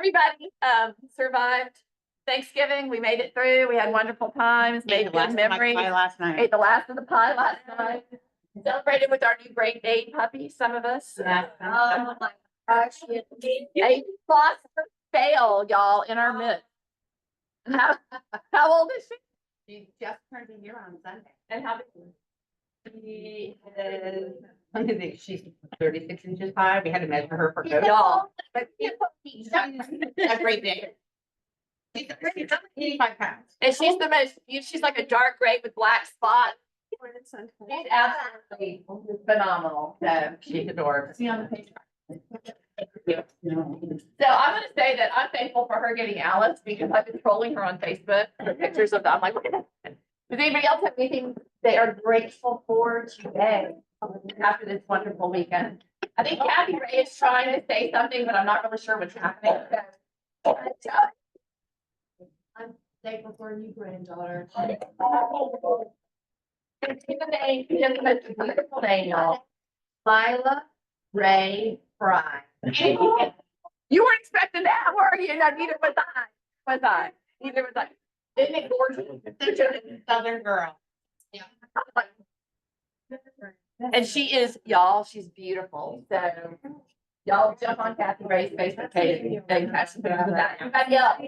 everybody survived Thanksgiving. We made it through. We had wonderful times, made good memories. Last night. Ate the last of the pie last night. Celebrated with our new Great Dane puppy, some of us. Yeah. Oh my gosh. A foster fail, y'all, in our midst. How old is she? She just turned a year on Sunday. And how big? She is, I think she's 36 inches high. We had to measure her for code. Y'all. She's a great day. She's 85 pounds. And she's the most, she's like a dark gray with black spots. She's absolutely phenomenal. So She's adorable. see on the page. So I'm gonna say that I'm thankful for her getting Alice because I've been trolling her on Facebook for pictures of them. I'm like, look at that. Does anybody else have anything they are grateful for today after this wonderful weekend? I think Kathy Ray is trying to say something, but I'm not really sure what's happening. I'm thankful for a new granddaughter. Give the name, give the most beautiful name, y'all. Lila Ray Fry. You weren't expecting that, were you? No, neither was I. Neither was I. Isn't it gorgeous? Southern girl. Yeah. And she is, y'all, she's beautiful. So y'all jump on Kathy Ray's Facebook page and catch some pictures of that. Anybody else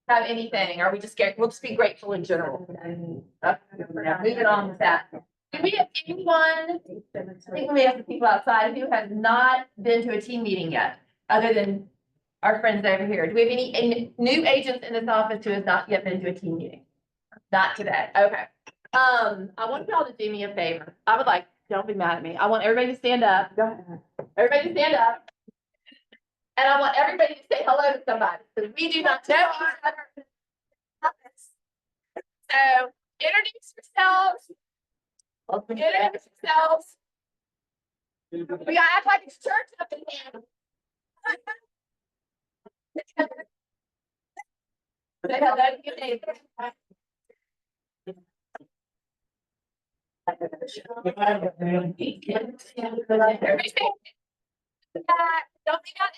have anything? Or we just get, we'll just be grateful in general. Moving on with that. Do we have anyone, I think we have the people outside who has not been to a team meeting yet, other than our friends over here? Do we have any new agents in this office who has not yet been to a team meeting? Not today. Okay. I want y'all to do me a favor. I would like, don't be mad at me. I want everybody to stand up. Go ahead. Everybody to stand up. And I want everybody to say hello to somebody, because we do not know each other. So introduce yourselves. Introduce yourselves. We gotta act like it's church up in here. Say hello to your neighbor. Don't be mad.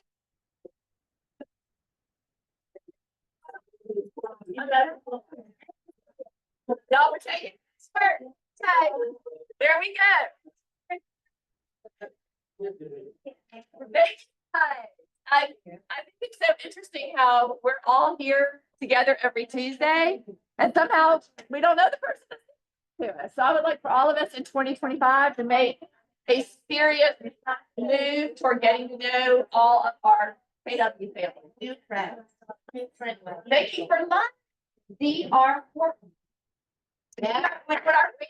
No, we're taking there we go. I think it's so interesting how we're all here together every Tuesday, and somehow we don't know the person that's to us. So I would like for all of us in 2025 to make a serious move toward getting to know all of our KW family. New friends. Thank you for lunch. DR Horton. Yeah, what are we?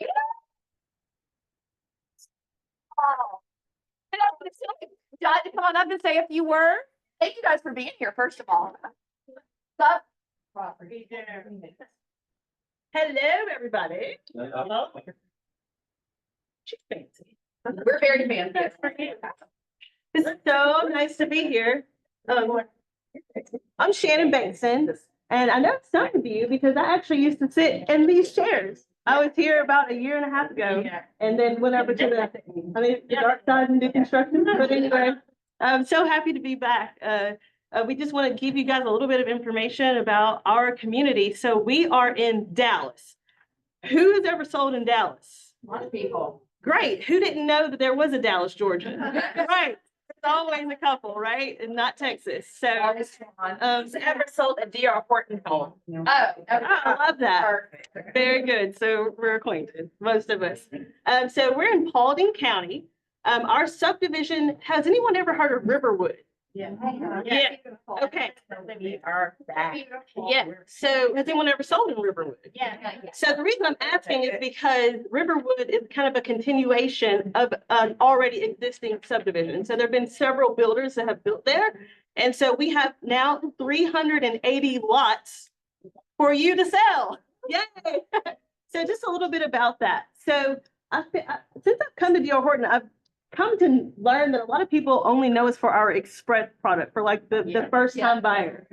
Oh, and I would have John to come on up and say a few words. Thank you guys for being here, first of all. Sup? Property. Hello, everybody. She's fancy. We're very fancy. It's so nice to be here. I'm Shannon Bankson, and I know it's time of you because I actually used to sit in these chairs. I was here about a year and a half ago, and then went over to the dark side and do construction. But anyway, I'm so happy to be back. We just want to give you guys a little bit of information about our community. So we are in Dallas. Who has ever sold in Dallas? A lot of people. Great. Who didn't know that there was a Dallas, Georgia? Right. It's always a couple, right? And not Texas. So, Ever sold a DR Horton home? Oh, I love that. Perfect. Very good. So we're acquainted, most of us. So we're in Paulding County. Our subdivision, has anyone ever heard of Riverwood? Yeah. Yeah. Okay. We are back. Yeah. So has anyone ever sold in Riverwood? Yeah. So the reason I'm asking is because Riverwood is kind of a continuation of an already existing subdivision. So there have been several builders that have built there. And so we have now 380 lots for you to sell. Yay. So just a little bit about that. So since I've come to D.R. Horton, I've come to learn that a lot of people only know us for our Express product, for like the first time buyer.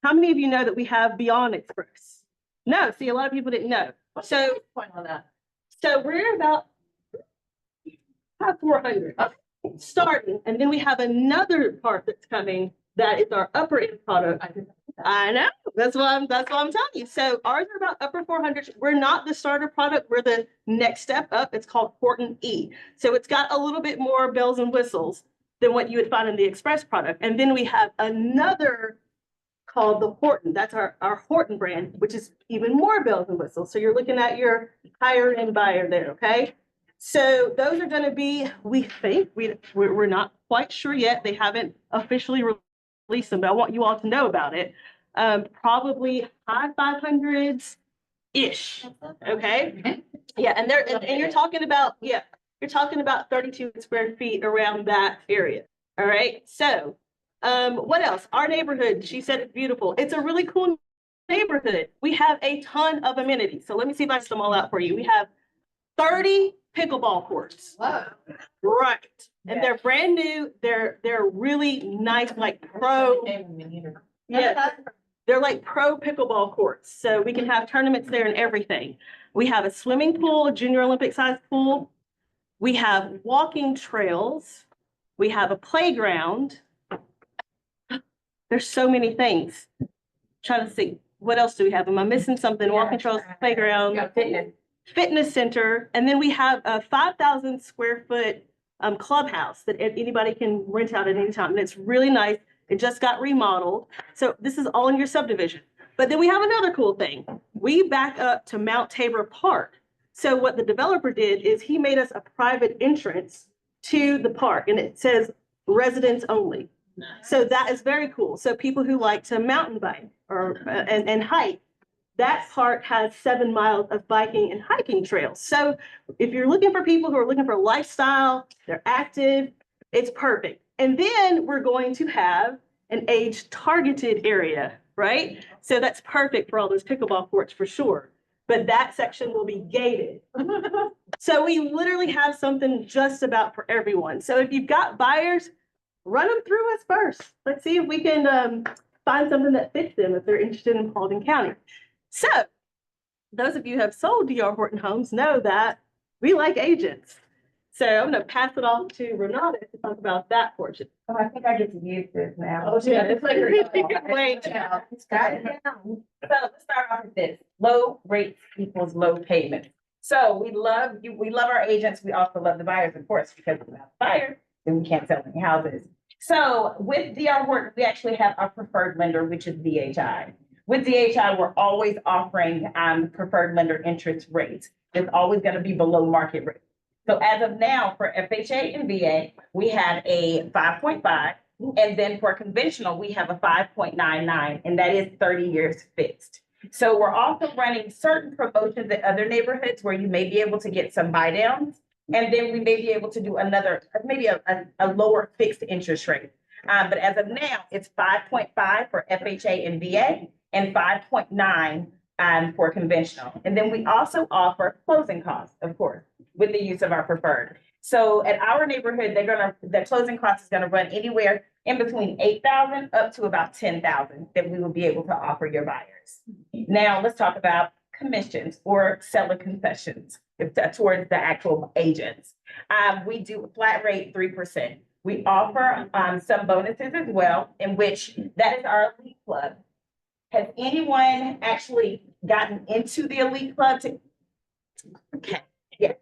How many of you know that we have Beyond Express? No, see, a lot of people didn't know. So Point on that. So we're about 400 starting, and then we have another part that's coming that is our upper end product. I know, that's why I'm telling you. So ours are about upper 400. We're not the starter product. We're the next step up. It's called Horton E. So it's got a little bit more bells and whistles than what you would find in the Express product. And then we have another called the Horton. That's our Horton brand, which is even more bells and whistles. So you're looking at your higher end buyer there, okay? So those are gonna be, we think, we're not quite sure yet. They haven't officially released them, but I want you all to know about it. Probably high 500s-ish, okay? Yeah, and you're talking about, yeah, you're talking about 32 square feet around that area, all right? So, what else? Our neighborhood, she said it's beautiful. It's a really cool neighborhood. We have a ton of amenities. So let me see if I can them all out for you. We have 30 pickleball courts. Whoa. Right. And they're brand new. They're really nice, like pro. Yeah, they're like pro pickleball courts. So we can have tournaments there and everything. We have a swimming pool, a junior Olympic sized pool. We have walking trails. We have a playground. There's so many things. Trying to see, what else do we have? Am I missing something? Walking trails, playground, fitness center. And then we have a 5,000 square foot clubhouse that anybody can rent out at any time. And it's really nice. It just got remodeled. So this is all in your subdivision. But then we have another cool thing. We back up to Mount Tabor Park. So what the developer did is he made us a private entrance to the park, and it says residents only. So that is very cool. So people who like to mountain bike or and hike, that park has 7 miles of biking and hiking trails. So if you're looking for people who are looking for lifestyle, they're active, it's perfect. And then we're going to have an age targeted area, right? So that's perfect for all those pickleball courts for sure. But that section will be gated. So we literally have something just about for everyone. So if you've got buyers, run them through us first. Let's see if we can find something that fits them if they're interested in Paulding County. So those of you who have sold D.R. Horton homes know that we like agents. So I'm going to pass it off to Renata to talk about that portion. Oh, I think I get to use this now. Oh, yeah, it's like. Wait. Got it down. So let's start off with this. Low rates equals low payment. So we love you. We love our agents. We also love the buyers, of course, because without buyers, then we can't sell any houses. So with D.R. Horton, we actually have our preferred lender, which is DHI. With DHI, we're always offering preferred lender interest rates. It's always going to be below market rate. So as of now, for FHA and VA, we have a 5.5, and then for conventional, we have a 5.99, and that is 30 years fixed. So we're also running certain promotions in other neighborhoods where you may be able to get some buy downs, and then we may be able to do another, maybe a lower fixed interest rate. But as of now, it's 5.5 for FHA and VA and 5.9 for conventional. And then we also offer closing costs, of course, with the use of our preferred. So at our neighborhood, the closing cost is gonna run anywhere in between 8,000 up to about 10,000 that we will be able to offer your buyers. Now let's talk about commissions or seller concessions towards the actual agents. We do a flat rate 3%. We offer some bonuses as well, in which that is our elite club. Has anyone actually gotten into the elite club? Okay, yes.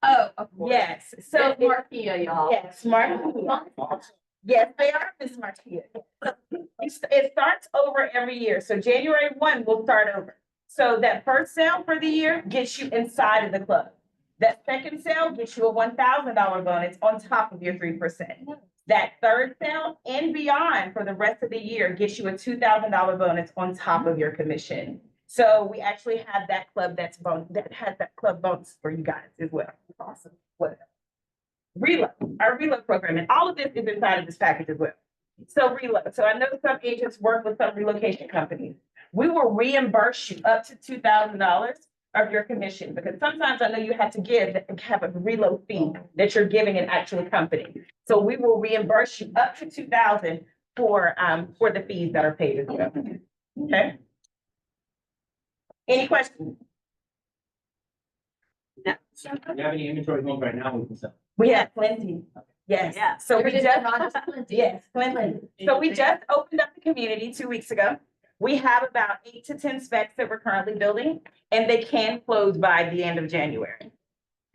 Oh, of course. Yes, so So Marquia, y'all. yes, Marquia. Yes, they are Miss Marquia. It starts over every year. So January 1 will start over. So that first sale for the year gets you inside of the club. That second sale gets you a $1,000 bonus on top of your 3%. That third sale and beyond for the rest of the year gets you a $2,000 bonus on top of your commission. So we actually have that club that has that club bonus for you guys as well. Awesome. What? Reload, our reload program, and all of this is inside of this package as well. So reload. So I know some agents work with some relocation companies. We will reimburse you up to $2,000 of your commission, because sometimes I know you have to have a reload fee that you're giving an actual company. So we will reimburse you up to $2,000 for the fees that are paid as well. Okay. Any questions? Do you have any inventory homes right now we can sell? We have plenty. Yes. Yeah. So we just, Yes. yes, Clinton. So we just opened up the community 2 weeks ago. We have about 8 to 10 specs that we're currently building, and they can close by the end of January.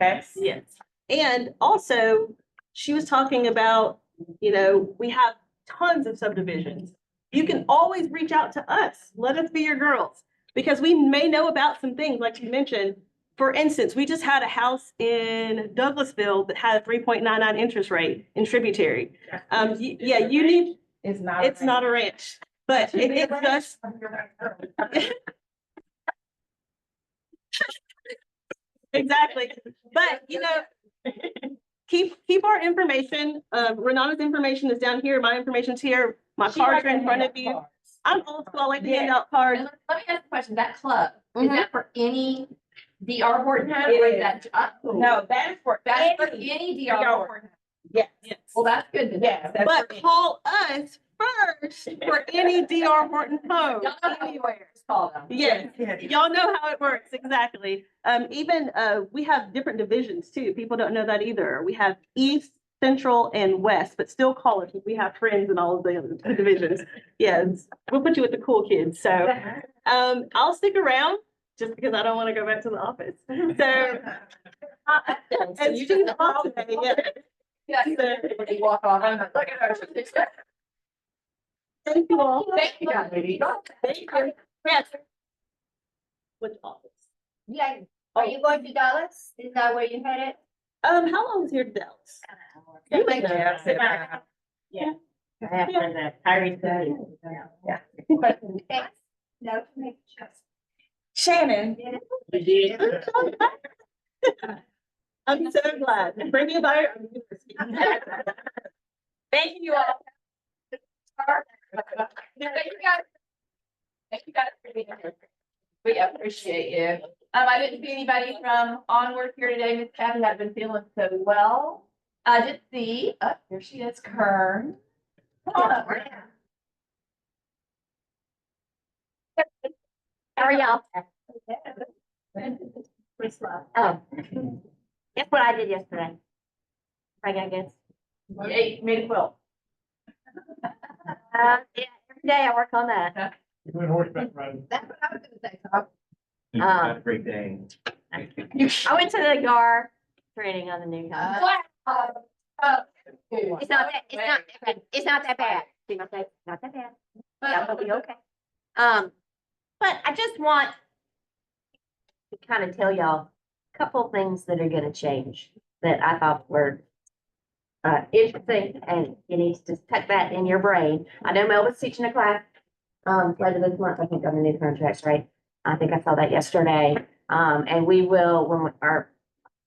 Okay? Yes. And also, she was talking about, you know, we have tons of subdivisions. You can always reach out to us. Let us be your girls. Because we may know about some things, like you mentioned. For instance, we just had a house in Douglasville that had a 3.99 interest rate in Tributary. Yeah, you need, It's not. it's not a ranch, but it's just, exactly. But, you know, keep our information. Renata's information is down here. My information's here. My cards are in front of you. I'm old school. I like to hand out cards. And let me ask a question, that club, is Mhm. that for any DR Horton home, It or is is. that? Oh, No, that is for That's for any. any DR DR. Horton. Yes. Well, that's good to know. Yes. that's But for any. call us first for any DR Horton home. Y'all know anywhere, just call them. Yes, y'all know how it works, exactly. Even, we have different divisions too. People don't know that either. We have east, central, and west, but still call us. We have friends in all of the other divisions. Yes, we'll put you with the cool kids. So, I'll stick around just because I don't want to go back to the office. So, and you she's just- off today, yeah. Yeah, when you walk off, I'm like, look at her. Thank you all. Thank you, guys. Thank you. Yes. Which office? Yeah, are you going to Dallas? Is that where you headed? How long is here to Dallas? Yeah, that's it. Yeah. After that, Tyree said. Yeah. No, make sure. Shannon. I'm so glad. Bring me a buyer. Thank you all. Thank you, guys. Thank you, guys, for being here. We appreciate you. I didn't see anybody from Onward here today. Miss Kathy had been feeling so well. I did see, oh, here she is, Kern. Come on up. How are y'all? Oh. Guess what I did yesterday? I guess. You made a quilt. Yeah, every day I work on that. You're going horseback riding. That's what I was gonna say, Tom. Have a great day. I went to the GAR training on the new car. It's not that bad. See my face? Not that bad. That will be okay. But I just want to kind of tell y'all a couple of things that are gonna change that I thought were interesting, and you need to just tuck that in your brain. I know Melvin's teaching a class, later this month, I think, on the new contracts, right? I think I saw that yesterday. And we will, when our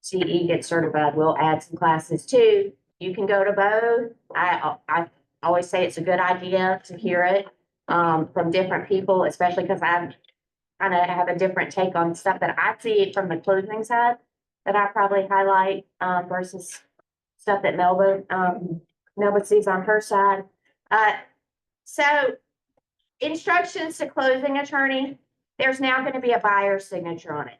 CE gets certified, we'll add some classes too. You can go to both. I always say it's a good idea to hear it, from different people, especially because I kind of have a different take on stuff that I see from the closing side that I probably highlight, versus stuff that Melba sees on her side. So instructions to closing attorney, there's now going to be a buyer's signature on it.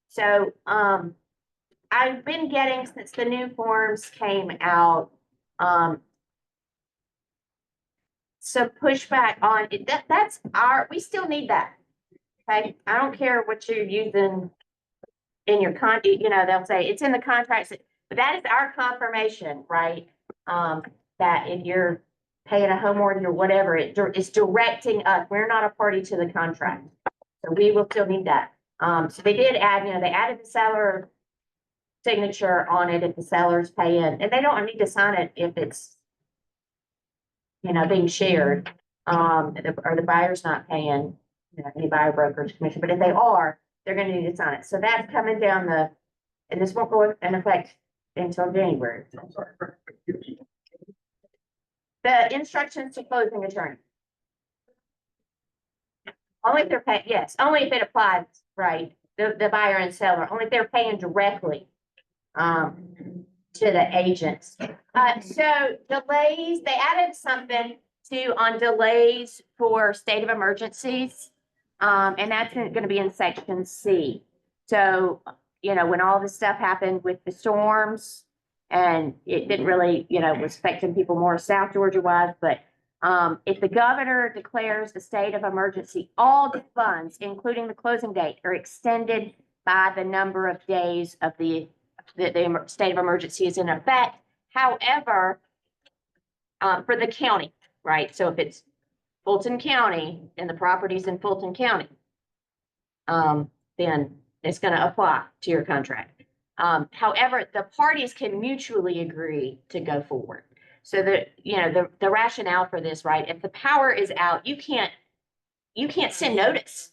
So, I've been getting, since the new forms came out, some pushback on it. That's we still need that. Okay, I don't care what you're using in your you know, they'll say it's in the contracts, but that is our confirmation, right? That if you're paying a home mortgage or whatever, it's directing us. We're not a party to the contract. So we will still need that. So they did add, you know, they added the seller signature on it if the seller's paying, and they don't need to sign it if it's, you know, being shared, or the buyer's not paying, you know, any buyer brokerage commission, but if they are, they're gonna need to sign it. So that's coming down and this won't go in effect until January. The instructions to closing attorney. Only if they're paying, yes, only if it applies, right, the buyer and seller, only if they're paying directly, to the agents. So delays, they added something on delays for state of emergencies. And that's gonna be in section C. So, you know, when all this stuff happened with the storms and it didn't really, was affecting people more South Georgia wise, but if the governor declares the state of emergency, all the funds, including the closing date, are extended by the number of days of the state of emergency is in effect. However, for the county, right? So if it's Fulton County and the property's in Fulton County, then it's going to apply to your contract. However, the parties can mutually agree to go forward. So the rationale for this, right? If the power is out, you can't send notice,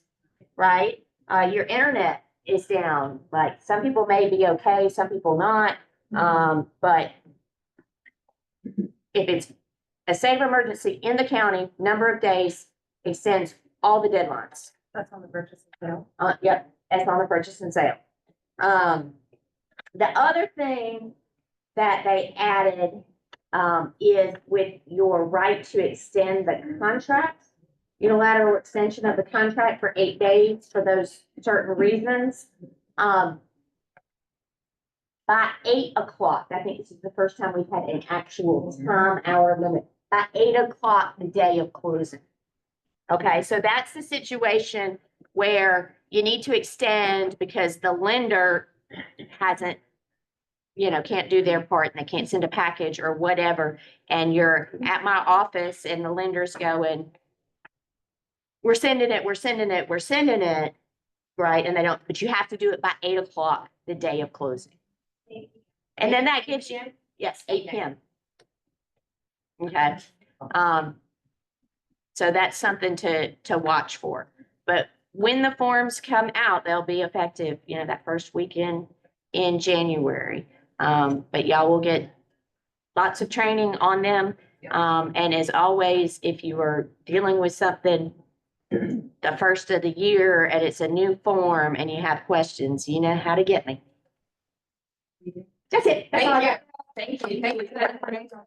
right? Your internet is down. Like some people may be okay, some people not. But if it's a state of emergency in the county, number of days extends all the deadlines. That's on the purchase and sale. Yep, that's on the purchase and sale. The other thing that they added is with your right to extend the contract, unilateral extension of the contract for 8 days for those certain reasons. By 8 o'clock, I think this is the first time we've had an actual time hour limit. By 8 o'clock, the day of closing. Okay, so that's the situation where you need to extend because the lender hasn't, can't do their part and they can't send a package or whatever. And you're at my office and the lender's going, we're sending it, right? And they don't, but you have to do it by 8 o'clock, the day of closing. And then that gives you, yes, 8 p.m. Okay. So that's something to watch for. But when the forms come out, they'll be effective, that first weekend in January. But y'all will get lots of training on them. And as always, if you are dealing with something the first of the year and it's a new form and you have questions, you know how to get me. That's it. That's all I got. Thank you for that information.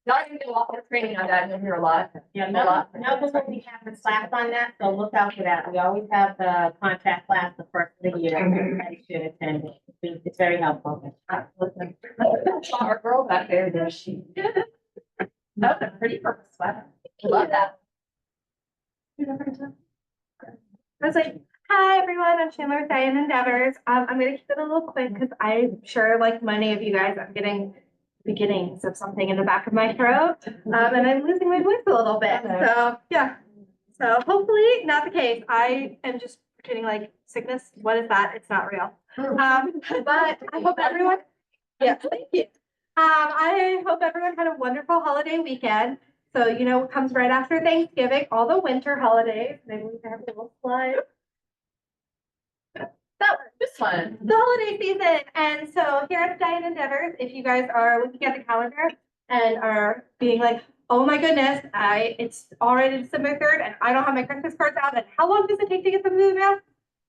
Y'all can do a lot more training on that, and you'll hear a lot. Yeah, no, before we have the class on that, so look out for that. We always have the contract class the first of the year. Everybody should attend it. It's very helpful. Our girl back there, does she? That was a pretty purple sweater. Love that. I was like, hi, everyone. I'm Chandler with Diane Endeavors. I'm going to keep it a little quick because I'm sure, like many of you guys, I'm getting beginnings of something in the back of my throat. And I'm losing my voice a little bit. So, yeah. So, hopefully, not the case. I am just pretending like sickness. What is that? It's not real. But I hope everyone, yeah, thank you. I hope everyone had a wonderful holiday weekend. So, it comes right after Thanksgiving, all the winter holidays. Maybe we can have a little slide. That was This one. the holiday season. And so here at Diane Endeavors, if you guys are looking at the calendar and are being like, oh my goodness, it's already December 3rd and I don't have my Christmas cards out. And how long does it take to get them in the mail?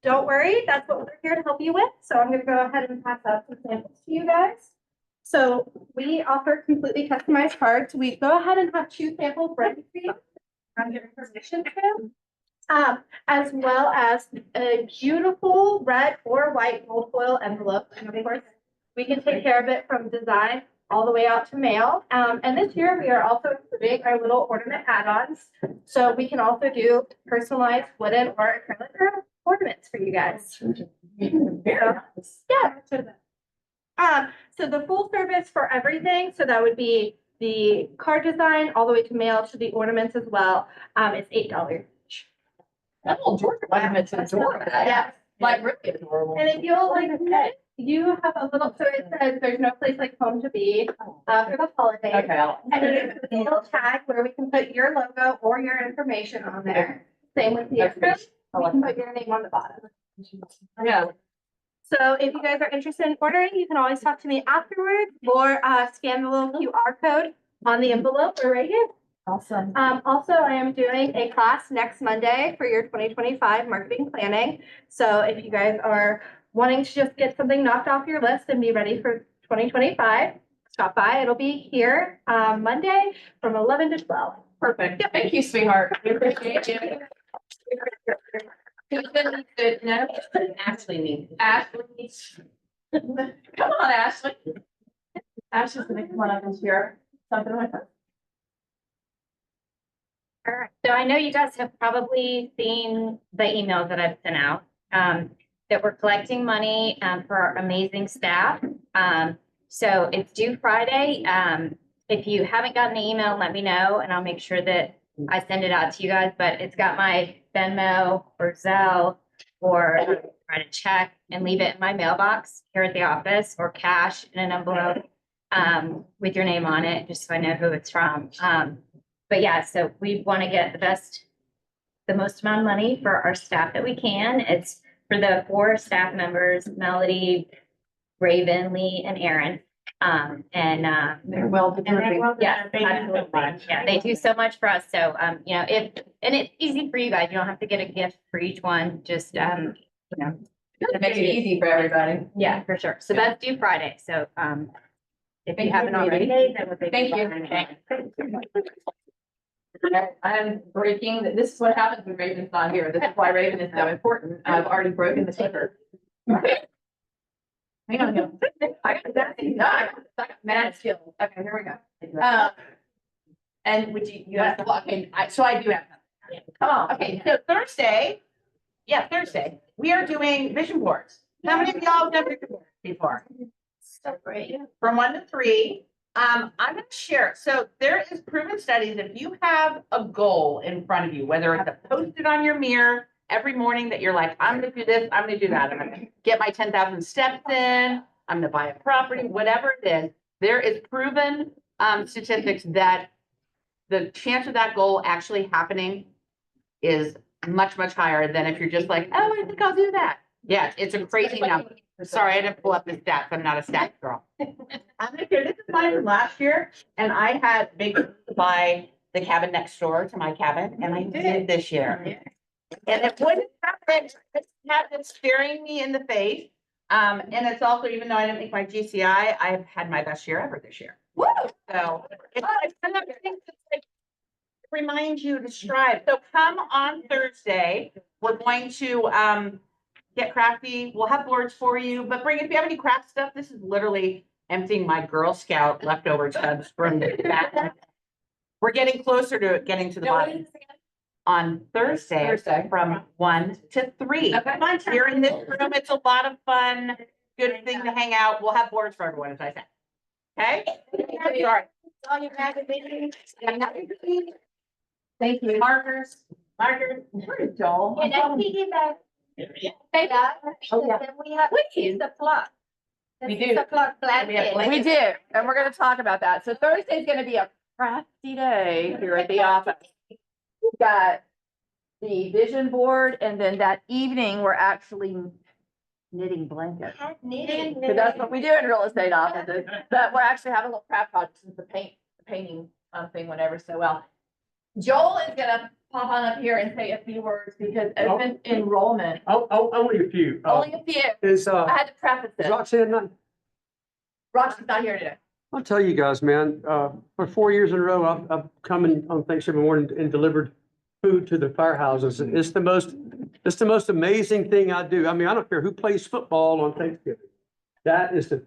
Don't worry, that's what we're here to help you with. So I'm going to go ahead and pass out some samples to you guys. So we offer completely customized cards. We go ahead and have 2 samples ready for you. I'm giving permission to. As well as a beautiful red or white gold foil envelope. And of course, we can take care of it from design all the way out to mail. And this year we are also improving our little ornament add-ons. So we can also do personalized wooden or acrylic ornaments for you guys. Very nice. Yeah. So the full service for everything, so that would be the card design all the way to mail to the ornaments as well. It's $8 each. That little Georgia ornament's adorable. Yeah. Like really adorable. And if you'll like, you have a little, so it says there's no place like home to be for the holidays. Okay. And then there's a little tag where we can put your logo or your information on there. Same with the extra. We can put your name on the bottom. Yeah. So if you guys are interested in ordering, you can always talk to me afterwards or scan the little QR code on the envelope or right here. Awesome. Also, I am doing a class next Monday for your 2025 marketing planning. So if you guys are wanting to just get something knocked off your list and be ready for 2025, stop by. It'll be here Monday from 11 to 12. Perfect. Yeah, thank you, sweetheart. We appreciate you. Who's gonna need to know? Ashley needs. Ashley. Come on, Ashley. Ashley's gonna come on up and share something with us. All right, so I know you guys have probably seen the emails that I've sent out, that we're collecting money, for our amazing staff. So it's due Friday. If you haven't gotten the email, let me know and I'll make sure that I send it out to you guys, but it's got my Venmo or Zelle or write a check and leave it in my mailbox here at the office or cash in an envelope, with your name on it, just so I know who it's from. But yeah, so we want to get the most amount of money for our staff that we can. It's for the 4 staff members, Melody, Raven, Lee, and Aaron. They're well deserving. Yeah, absolutely. Yeah, they do so much for us. So, you know, and it's easy for you guys. You don't have to get a gift for each one. Just, you know. It makes it easy for everybody. Yeah, for sure. So that's due Friday. So, if Thank you you, haven't already. Thank you. I'm breaking, this is what happens when Raven's not here. This is why Raven is so important. I've already broken the clicker. Hang on, I got that. No, I got mad skills. Okay, here we go. And would you have, okay, so I do have. Come on, okay, so Thursday, we are doing vision boards. How many of y'all have done vision boards before? So great. From 1 to 3. I'm gonna share. So there is proven studies, if you have a goal in front of you, whether it's posted on your mirror every morning that you're like, I'm gonna do this, I'm gonna do that, I'm gonna get my 10,000 steps in, I'm gonna buy a property, whatever it is, there is proven statistics that the chance of that goal actually happening is much, much higher than if you're just like, oh, I think I'll do that. Yeah, it's a crazy number. Sorry, I didn't pull up the stats. I'm not a stats girl. I'm gonna share, this is mine from last year, and I had big to buy the cabin next door to my cabin, and I did this year. And it wouldn't happen, it's had been staring me in the face. And it's also, even though I didn't make my GCI, I've had my best year ever this year. Woo! So it's one of the things that's like, remind you to strive. So come on Thursday, we're going to get crafty. We'll have boards for you, but bring, if you have any craft stuff, this is literally emptying my Girl Scout leftover tubs from the back. We're getting closer to getting to the bottom. On Thursday from 1 to 3. Okay. Here in this room, it's a lot of fun, good thing to hang out. We'll have boards for everyone, as I said. Okay? Sorry. All your magazines. Thank you. Markers. Where's Joel? And then piggyback. Hey, Oh, yeah. Then we have the plot. We do. The plot blanket. we do, and we're gonna talk about that. So Thursday's gonna be a crafty day here at the office. We've got the vision board, and then that evening, we're actually knitting blankets. Because that's what we do in real estate offices, but we're actually having a little craft project since the painting thing went over so well. Joel is gonna pop on up here and say a few words because open enrollment, Only a few. only a few. Is, I had to preface it. Roxanne not? Roxanne's not here today. I'll tell you guys, man, for 4 years in a row, I've come in on Thanksgiving morning and delivered food to the firehouses. It's the most amazing thing I do. I mean, I don't care who plays football on Thanksgiving. That is my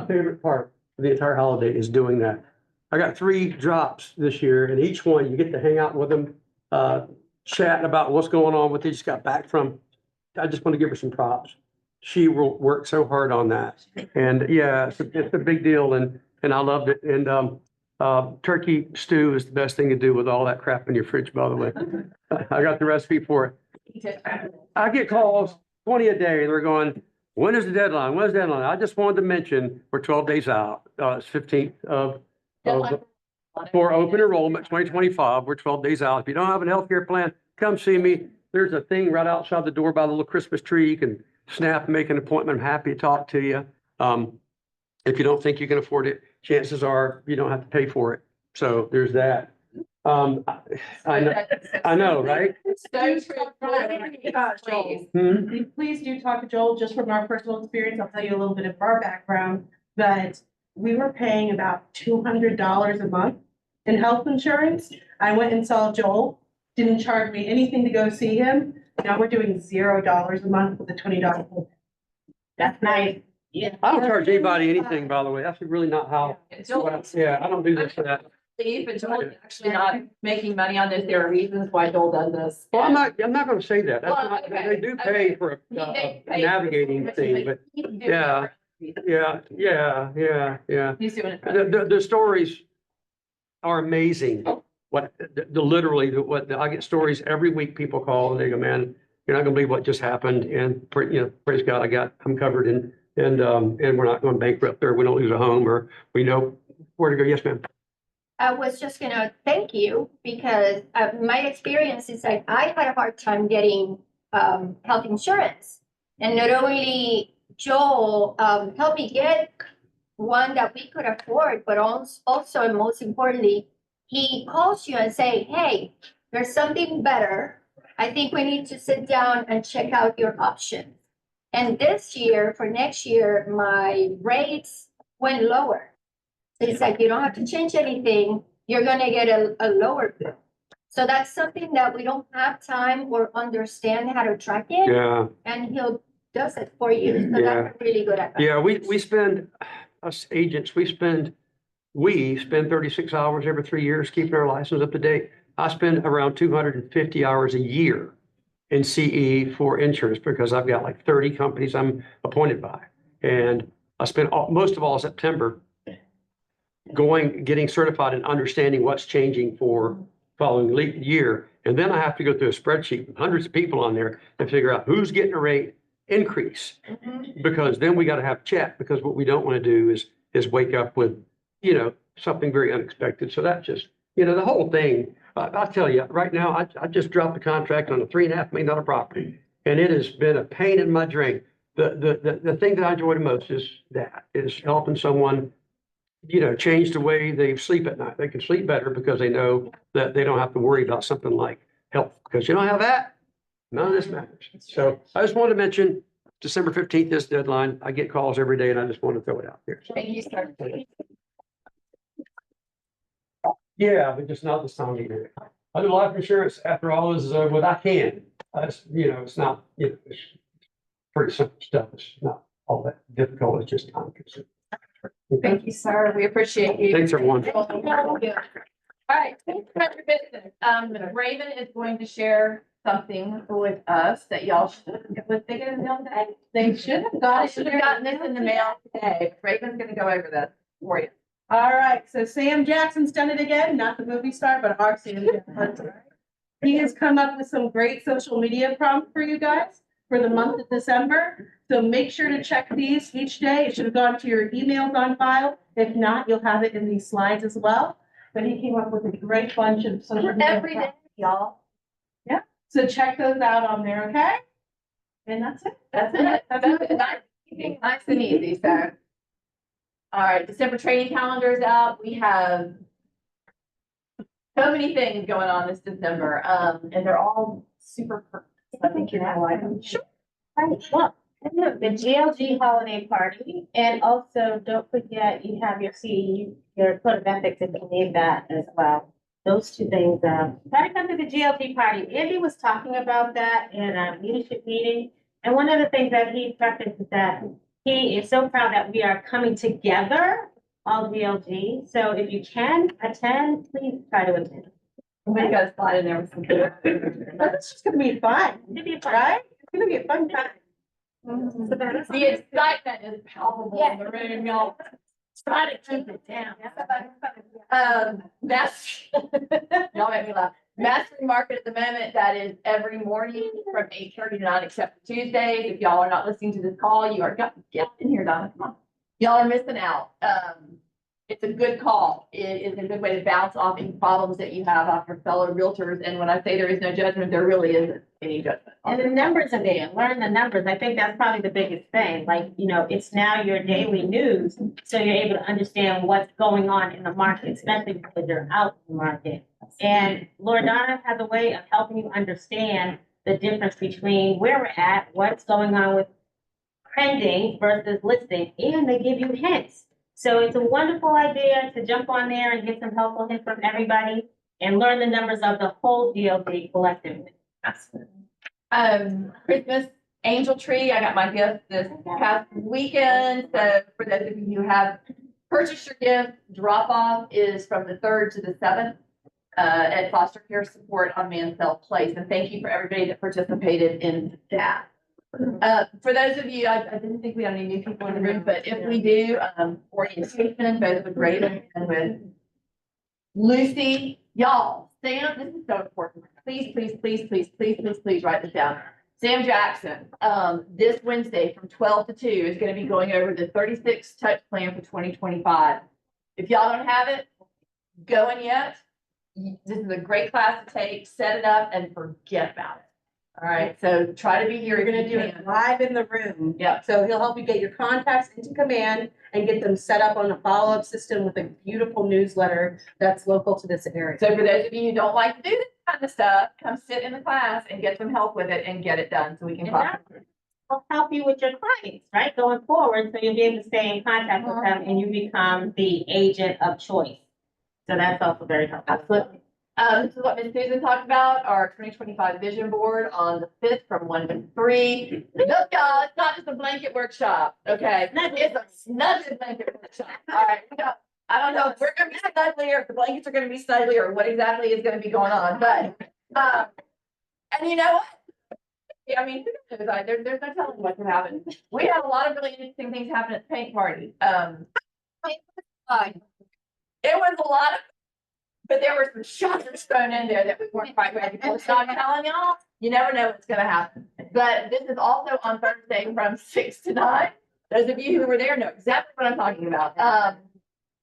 favorite part of the entire holiday is doing that. I got 3 drops this year, and each one you get to hang out with them, chat about what's going on, what they just got back from. I just want to give her some props. She will work so hard on that. And yeah, it's a big deal, and I loved it. And turkey stew is the best thing to do with all that crap in your fridge, by the way. I got the recipe for it. I get calls 20 a day, and they're going, when is the deadline? When's the deadline? I just wanted to mention we're 12 days out. It's 15th for open enrollment 2025. We're 12 days out. If you don't have a healthcare plan, come see me. There's a thing right outside the door by the little Christmas tree. You can snap and make an appointment. I'm happy to talk to you. If you don't think you can afford it, chances are you don't have to pay for it. So there's that. I know, right? So true. Hmm? Please do talk to Joel, just from our personal experience. I'll tell you a little bit of our background, but we were paying about $200 a month in health insurance. I went and saw Joel, didn't charge me anything to go see him. Now we're doing $0 a month with a $20 bill. That's nice. I don't charge anybody anything, by the way. That's really not how, yeah, I don't do this for that. Leave, but Joel's actually not making money on this. There are reasons why Joel does this. Well, I'm not gonna say that. That's Well, not, okay, they do pay for a They a pay navigating thing, but He's doing it yeah, for reasons. yeah. He's doing it. for The stories are amazing. What, literally, I get stories every week, people call and they go, man, you're not gonna believe what just happened. And, praise God, I'm covered and we're not going bankrupt or we don't lose a home or we know where to go. Yes, ma'am. I was just gonna thank you because my experience is like I had a hard time getting health insurance. And not only Joel helped me get one that we could afford, but also and most importantly, he calls you and say, hey, there's something better. I think we need to sit down and check out your options. And this year, for next year, my rates went lower. So it's like, you don't have to change anything. You're gonna get a lower bill. So that's something that we don't have time or understand how to track it. Yeah, And he'll does it for you. So Yeah. that's really good advice. yeah, we spend, us agents, we spend 36 hours every 3 years keeping our license up to date. I spend around 250 hours a year in CE for insurance because I've got like 30 companies I'm appointed by. And I spent most of all September getting certified and understanding what's changing for following year. And then I have to go through a spreadsheet with hundreds of people on there and figure out who's getting a rate increase. Because then we got to have chat, because what we don't want to do is wake up with, something very unexpected. So that's just, the whole thing. I'll tell you right now, I just dropped the contract on a $3.5 million property, and it has been a pain in my drain. The thing that I enjoy the most is helping someone, change the way they sleep at night. They can sleep better because they know that they don't have to worry about something like health, because you don't have that, none of this matters. So I just wanted to mention December 15th, this deadline. I get calls every day and I just want to throw it out there. Thank you, sir. Yeah, but just not this time of year. I do life insurance after all is what I can. It's not, it's pretty simple stuff. It's not all that difficult. It's just time consuming. Okay. Thank you, sir. We appreciate you. Thanks, everyone. All right, thanks for your business. Raven is going to share something with us that y'all was they gonna mail today? They should have I got should have gotten this in the mail today. Raven's gonna go over this for you. All right, so Sam Jackson's done it again, not the movie star, but our Sam Jackson. He has come up with some great social media prompts for you guys for the month of December. So make sure to check these each day. It should have gone to your emails on file. If not, you'll have it in these slides as well. But he came up with a great bunch of social media Every day, prompts. y'all. So check those out on there, okay? And that's it. That's it. That's it. Nice and easy, so. All right, December training calendar is out. We have so many things going on this December, and they're all super. I think you're gonna like them. Sure. Right, well, the GLG holiday party, and also don't forget you have your your code of ethics if you need that as well. Those two things, try to come to the GLG party. Andy was talking about that in a leadership meeting. And one of the things that he prefaced is that he is so proud that we are coming together, all GLG. So if you can attend, please try to attend. We got a slide in there with some. That's just gonna be fun, It'd be fun. right? It's gonna be a fun time. The excitement is palpable in the room, y'all. Try to keep it down. Y'all make me laugh. Mastery Market at the moment, that is every morning from 8:30 to 9, except for Tuesdays. If y'all are not listening to this call, you are, get in here, Donna, come on. Y'all are missing out. It's a good call. It is a good way to bounce off any problems that you have off your fellow realtors. And when I say there is no judgment, there really isn't any judgment. And the numbers are there, learn the numbers. I think that's probably the biggest thing. Like, it's now your daily news. So you're able to understand what's going on in the market, especially because you're out in the market. And Loredana has a way of helping you understand the difference between where we're at, what's going on with trending versus listing, and they give you hints. So it's a wonderful idea to jump on there and get some helpful hints from everybody and learn the numbers of the whole GLG collectively. Christmas Angel Tree, I got my gift this past weekend, so for those of you who have purchased your gift, drop off is from the 3rd to the 7th. At Foster Care Support on Mansell Place, and thank you for everybody that participated in that. For those of you, I didn't think we had any new people in the room, but if we do, orientation, both with Raven and with Lucy, y'all, Sam, this is so important. Please, please, please, please, please, please, please write this down. Sam Jackson, this Wednesday from 12 to 2 is gonna be going over the 36 touch plan for 2025. If y'all don't have it, going yet, this is a great class to take, set it up and forget about it. All right, so try to be here. You're if gonna you do it can. live in the room. Yep. So he'll help you get your contacts into command and get them set up on a follow-up system with a beautiful newsletter that's local to this area. So for those of you who don't like to do this kind of stuff, come sit in the class and get some help with it and get it done so we can. And that will help you with your clients, right, going forward, so you'll be able to stay in contact with them and you become the agent of choice. So that's also very helpful. Absolutely. This is what Ms. Susan talked about, our 2025 vision board on the 5th from 1 to 3. Look, y'all, it's not just a blanket workshop, okay? It's a snuggled blanket workshop. All right, I don't know if we're gonna be snuggly or if the blankets are gonna be snuggly or what exactly is gonna be going on, but, and you know what? Yeah, I mean, who knows? There's no telling what could happen. We had a lot of really interesting things happen at the paint party. It was a lot of, but there were some shockers thrown in there that we weren't quite ready for. So I'm telling y'all, you never know what's gonna happen. But this is also on Thursday from 6 to 9. Those of you who were there know exactly what I'm talking about.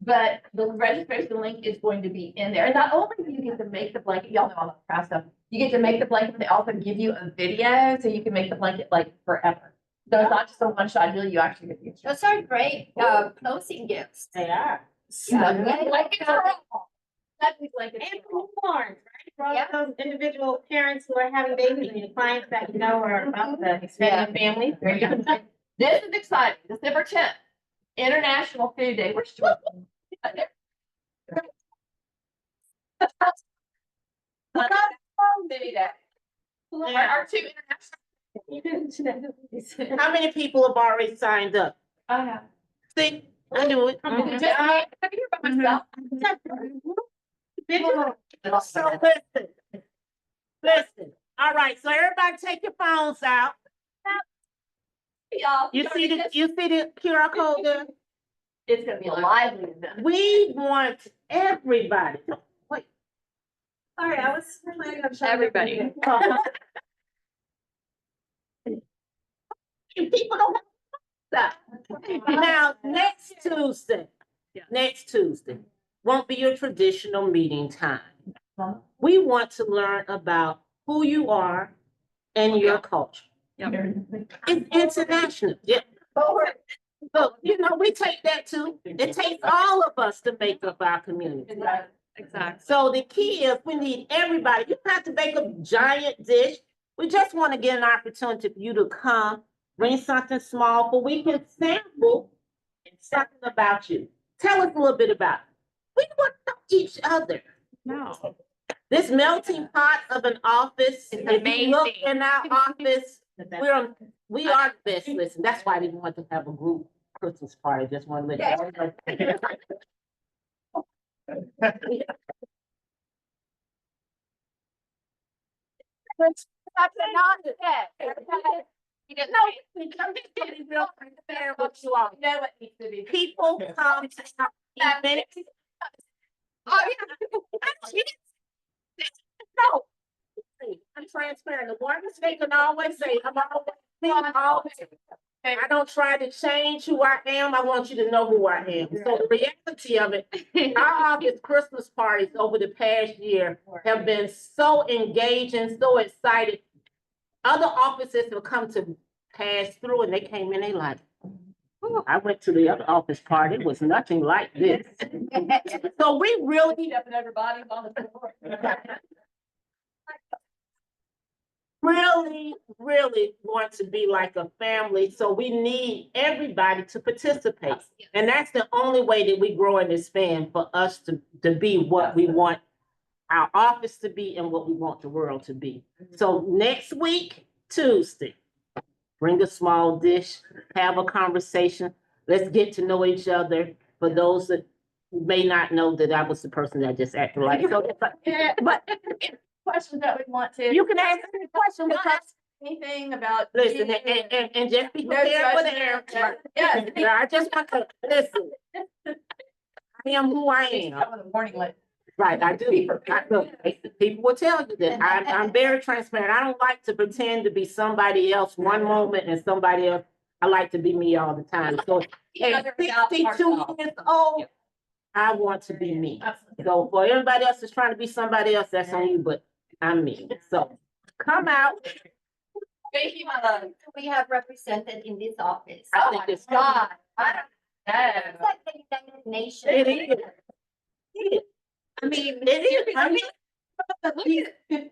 But the registration link is going to be in there. And not only do you get to make the blanket, y'all know all the craft stuff. You get to make the blanket, but they also give you a video so you can make the blanket like forever. So it's not just a one-shot deal, you actually get the instructions. Those are great, closing gifts. They are. Snugly blankets are all. Snugly blankets And are all. newborns, right? For all those individual parents who are having babies and your clients that you know are about to expand their family. There you go. This is exciting. December 10th, International Food Day. We're still. Our two international. How many people have already signed up? I have. See, I knew it. Just me, I'm here by myself. Did you? So listen, all right, so everybody take your phones out. Y'all. You see the QR code there? It's gonna be a lively event. We want everybody. Wait. Sorry, I was planning on showing Everybody. People don't have that. Now, next Tuesday won't be your traditional meeting time. We want to learn about who you are and your culture. It's international. Yeah. So, you know, we take that too. It takes all of us to make up our community. Exactly. So the key is we need everybody. You don't have to make a giant dish. We just want to get an opportunity for you to come, bring something small, but we can sample something about you. Tell us a little bit about it. We want to know each other. No. This melting pot of an office, It's if you look amazing. in our office, we are the best. Listen, that's why I didn't want to have a group Christmas party. Just want to let you know. He didn't know. I'm just getting real fair what you are. You know what needs to be. People come to our events. Oh, yeah. No. I'm transparent. The one mistake I always say, I don't try to change who I am. I want you to know who I am. So the reality of it, our August Christmas parties over the past year have been so engaging, so excited. Other offices have come to pass through and they came in, they like, "Oh, I went to the other office party. It was nothing like this." So we really, Up and everybody's on the floor. really want to be like a family. So we need everybody to participate. And that's the only way that we grow and expand, for us to be what we want our office to be and what we want the world to be. So next week, Tuesday, bring a small dish, have a conversation. Let's get to know each other. For those that may not know that I was the person that just acted like, so, but Questions that we want to. you can ask any question Not because, ask anything about. listen, and just be No prepared for the judgment. answer. Yes. I just want to, listen. I am who I am. With a warning label. Right, I do. Look, people will tell you that I'm very transparent. I don't like to pretend to be somebody else one moment and somebody else. I like to be me all the time. So at 62 years old, I want to be me. So for everybody else that's trying to be somebody else, that's on you, but I'm me. So come out. Thank you, my love. We have represented in this office. I Oh think my it's God. I don't It's know. like the United Nations. It is. It is. I mean, It is. I mean, At least 15,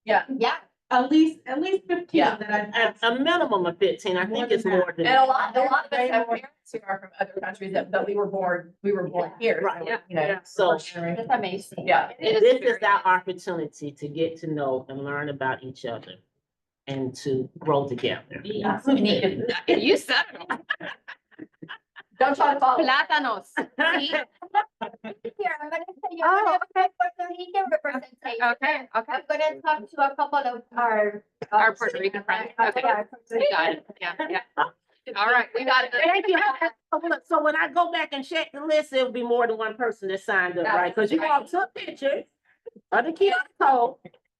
Yeah. Yeah, at least 15 Yeah. that I've. a minimum of 15. I think it's more than. And a lot of us have parents who are from other countries that we were born here. so, Right. You know. So first generation. that's amazing. Yeah. this is our opportunity to get to know and learn about each other and to grow together. You said it. Don't try to follow. Plátanos. Here, I'm gonna say you're Oh, gonna have Puerto Rican representation. Okay, okay. I'm gonna talk to a couple of our. Our Puerto Rican friends. Okay. Our Puerto Rican Got it. Yeah, yeah. All right, we got it. Thank you. So when I go back and check the list, it'll be more than one person that signed up, right? Because you all took pictures of the QR code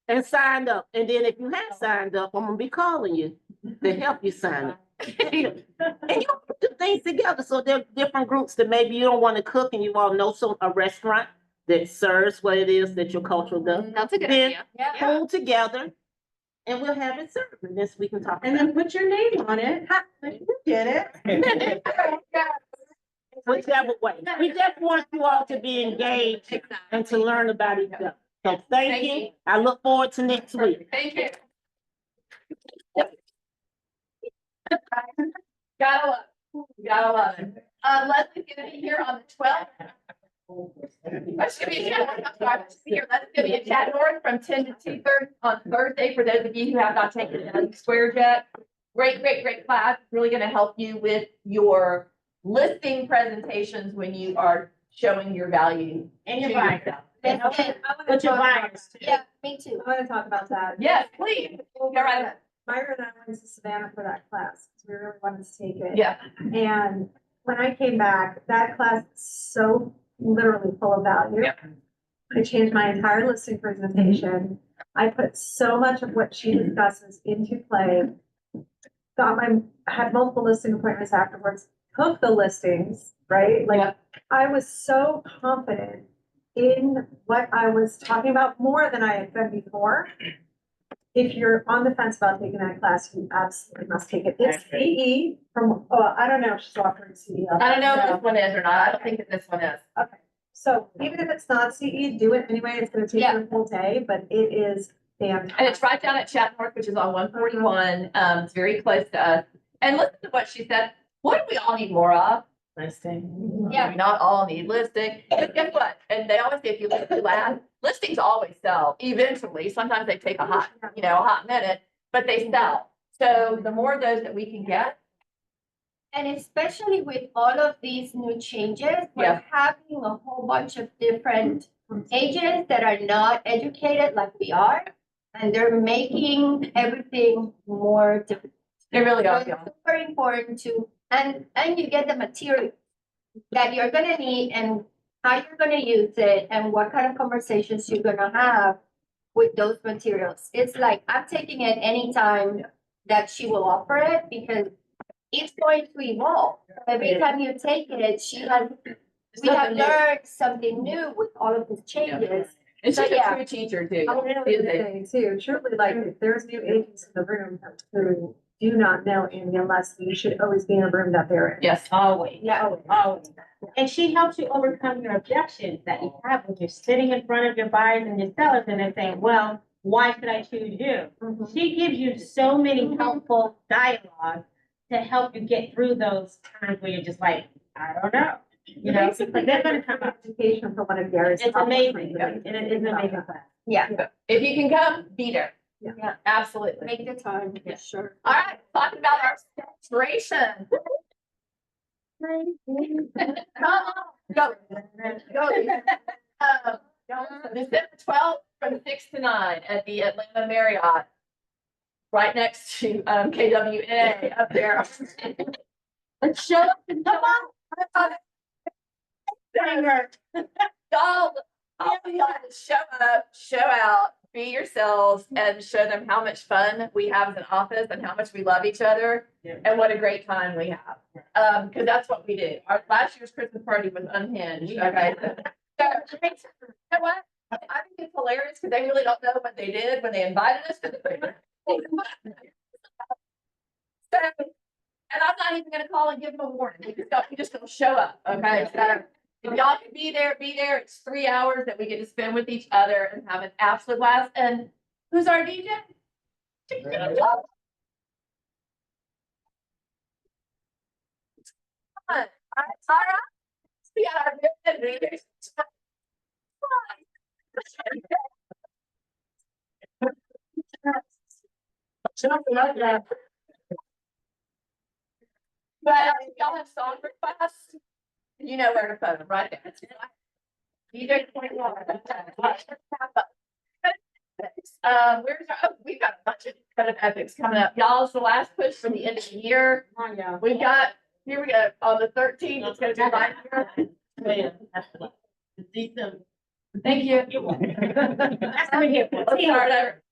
and signed up. And then if you have signed up, I'm gonna be calling you to help you sign up. And you put the things together. So there are different groups that maybe you don't want to cook and you all know a restaurant that serves what it is that your culture does. That's a good Then idea. pull together and we'll have it served. And this we can talk And about. then put your name on it. Ha, you did it. Whichever way. We just want you all to be engaged and to learn about each other. So thank you. I look forward to next week. Thank you. Gotta love it. Leslie's gonna be here on the 12th. She'll be here. I'm sorry, she'll be here. Leslie's gonna be in Chat North from 10 to 2:30 on Thursday, for those of you who have not taken the squares yet. Great class. Really gonna help you with your listing presentations when you are showing your value. And your to buyers. yourself. With your buyers. Yeah, me too. I want to talk about that. Yes, please. Go right ahead. Myra and I went to Savannah for that class, because we really wanted to take it. Yeah. And when I came back, that class is so literally full of value. Yep. I changed my entire listing presentation. I put so much of what she discusses into play. Had multiple listing appointments afterwards, took the listings, right? Like, I was so confident in what I was talking about, more than I had been before. If you're on the fence about taking that class, you absolutely must take it. It's CE from, I don't know if she's offering CE. I don't know if this one is or not. I don't think that this one is. Okay, so even if it's not CE, do it anyway. It's gonna take you a full day, but it is fantastic. And it's right down at Chat North, which is on 141. It's very close to us. And listen to what she said. What do we all need more of? Listing. Yeah. We not all need listing. But guess what? And they always say if you list too loud, listings always sell eventually. Sometimes they take a hot minute, but they sell. So the more of those that we can get. And especially with all of these new changes, Yeah. we're having a whole bunch of different agents that are not educated like we are. And they're making everything more difficult. They really So are. it's super important to, and you get the material that you're gonna need and how you're gonna use it and what kind of conversations you're gonna have with those materials. It's like, I'm taking it anytime that she will offer it because it's going to evolve. Every time you take it, we have learned something new with all of these changes. And she's Yeah. a true teacher too. I would really say too, truly, like, if there's new agents in the room who do not know Amy and Leslie, you should always be in a room that they're in. Yes. Always. Yeah. Always. And she helps you overcome your objections that you have when you're sitting in front of your buyers and your sellers and they're saying, well, why should I choose you? She gives you so many helpful dialogue to help you get through those times where you're just like, I don't know. You know, Basically, but they're gonna come up. education for one of Gary's. It's amazing. And it is an amazing class. Yeah. If you can come, be there. Yeah, absolutely. Make the time, Yeah. sure. All right, talking about our celebration. Come on, go. Go. December 12th from 6 to 9 at the Atlanta Marriott. Right next to KWNA up there. Let's show up and come on. Y'all, I'll be on to show up, show out, be yourselves, and show them how much fun we have as an office and how much we love each other and what a great time we have. Because that's what we did. Our last year's Christmas party was unhinged. Okay. So, you know what? I think it's hilarious because they really don't know what they did when they invited us to the. So, and I'm not even gonna call and give them a warning. We just gonna show up. Okay. So if y'all can be there, be there. It's 3 hours that we get to spend with each other and have an absolute blast. And who's our DJ? All right. We got our good leaders. But if y'all have song requests, you know where to put them, right there. DJ 21. Where's our, oh, we've got a bunch of kind of epics coming up. Y'all, it's the last push for the end of the year. We've got, here we go, on the 13th, it's gonna be right here. Thank you. Let's start over.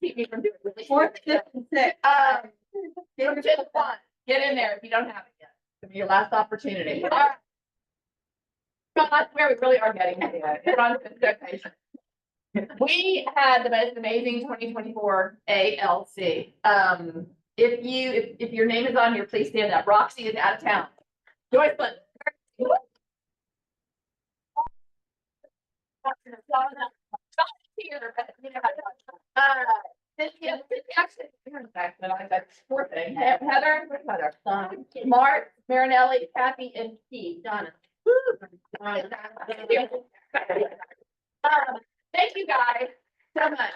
Keep me from doing really. 4th, 5th, and 6th. Get in there if you don't have it yet. It'll be your last opportunity. All right. Well, that's where we really are getting to. We're on expectation. We had the most amazing 2024 ALC. If your name is on here, please stand up. Roxy is out of town. Joyce Clinton. Heather, Mark, Marinelli, Kathy, and Keith, Donna. Thank you guys so much.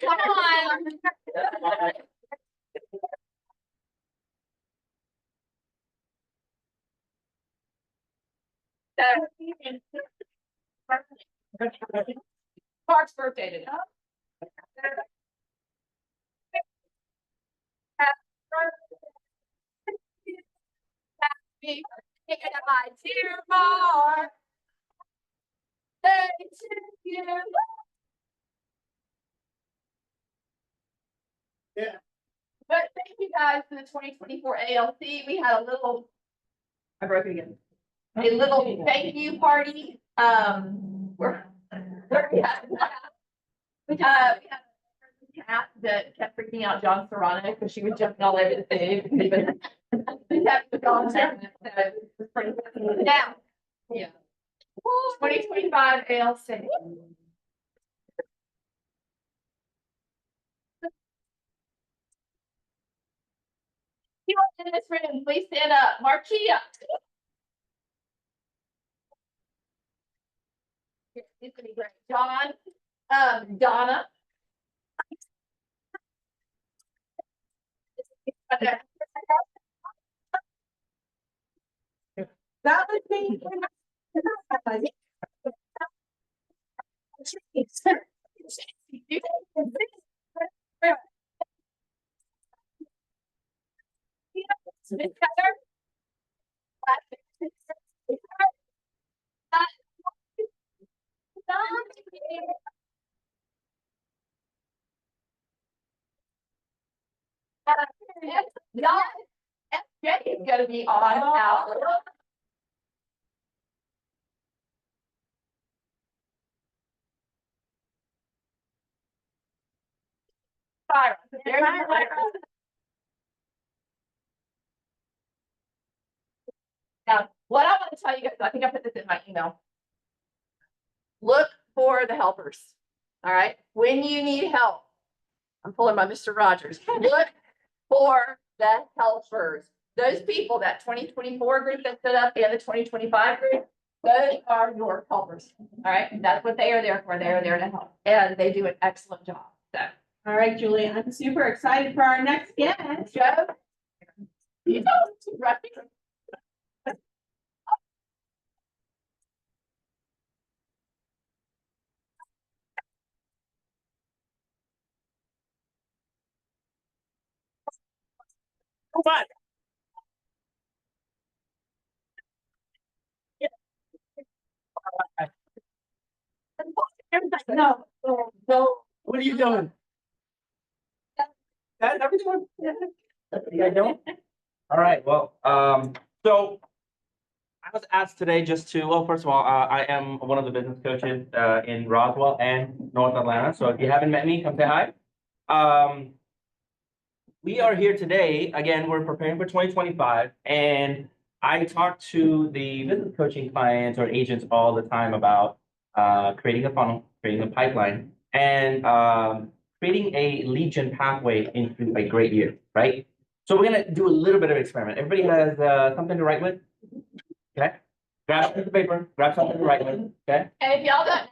Come on. Mark's birthday today. Happy my dear Mark. Thank you. Yeah. But thank you guys for the 2024 ALC. We had a little, I broke it again. A little thank you party. Where we had a cat that kept freaking out John Serrano because she was jumping all over the food. The cat was gone. So it was pretty funny. Now, yeah. 2025 ALC. You in this room, please stand up. Marquia. It's gonna be great. John, Donna. That was me. Y'all, FJ is gonna be on out. Fire. Now, what I want to tell you guys, I think I put this in my email. Look for the helpers. All right. When you need help, I'm pulling my Mr. Rogers. Look for the helpers. Those people, that 2024 group that stood up and the 2025 group, Those are your helpers, all right? And that's what they are there for. They are there to help. And they do an excellent job. So, All right, Julie, I'm super excited for our next guest. Joe? You know, right? No, no. What are you doing? That, everything? You guys doing? All right, well, so I was asked today just to, well, first of all, I am one of the business coaches, in Roswell and North Atlanta. So if you haven't met me, come say hi. We are here today, again, we're preparing for 2025, and I talk to the business coaching clients or agents all the time about creating a funnel, creating a pipeline, and creating a lead gen pathway into a great year, right? So we're gonna do a little bit of experiment. Everybody has something to write with? Okay, grab a piece of paper, grab something to write with, okay? And if y'all don't,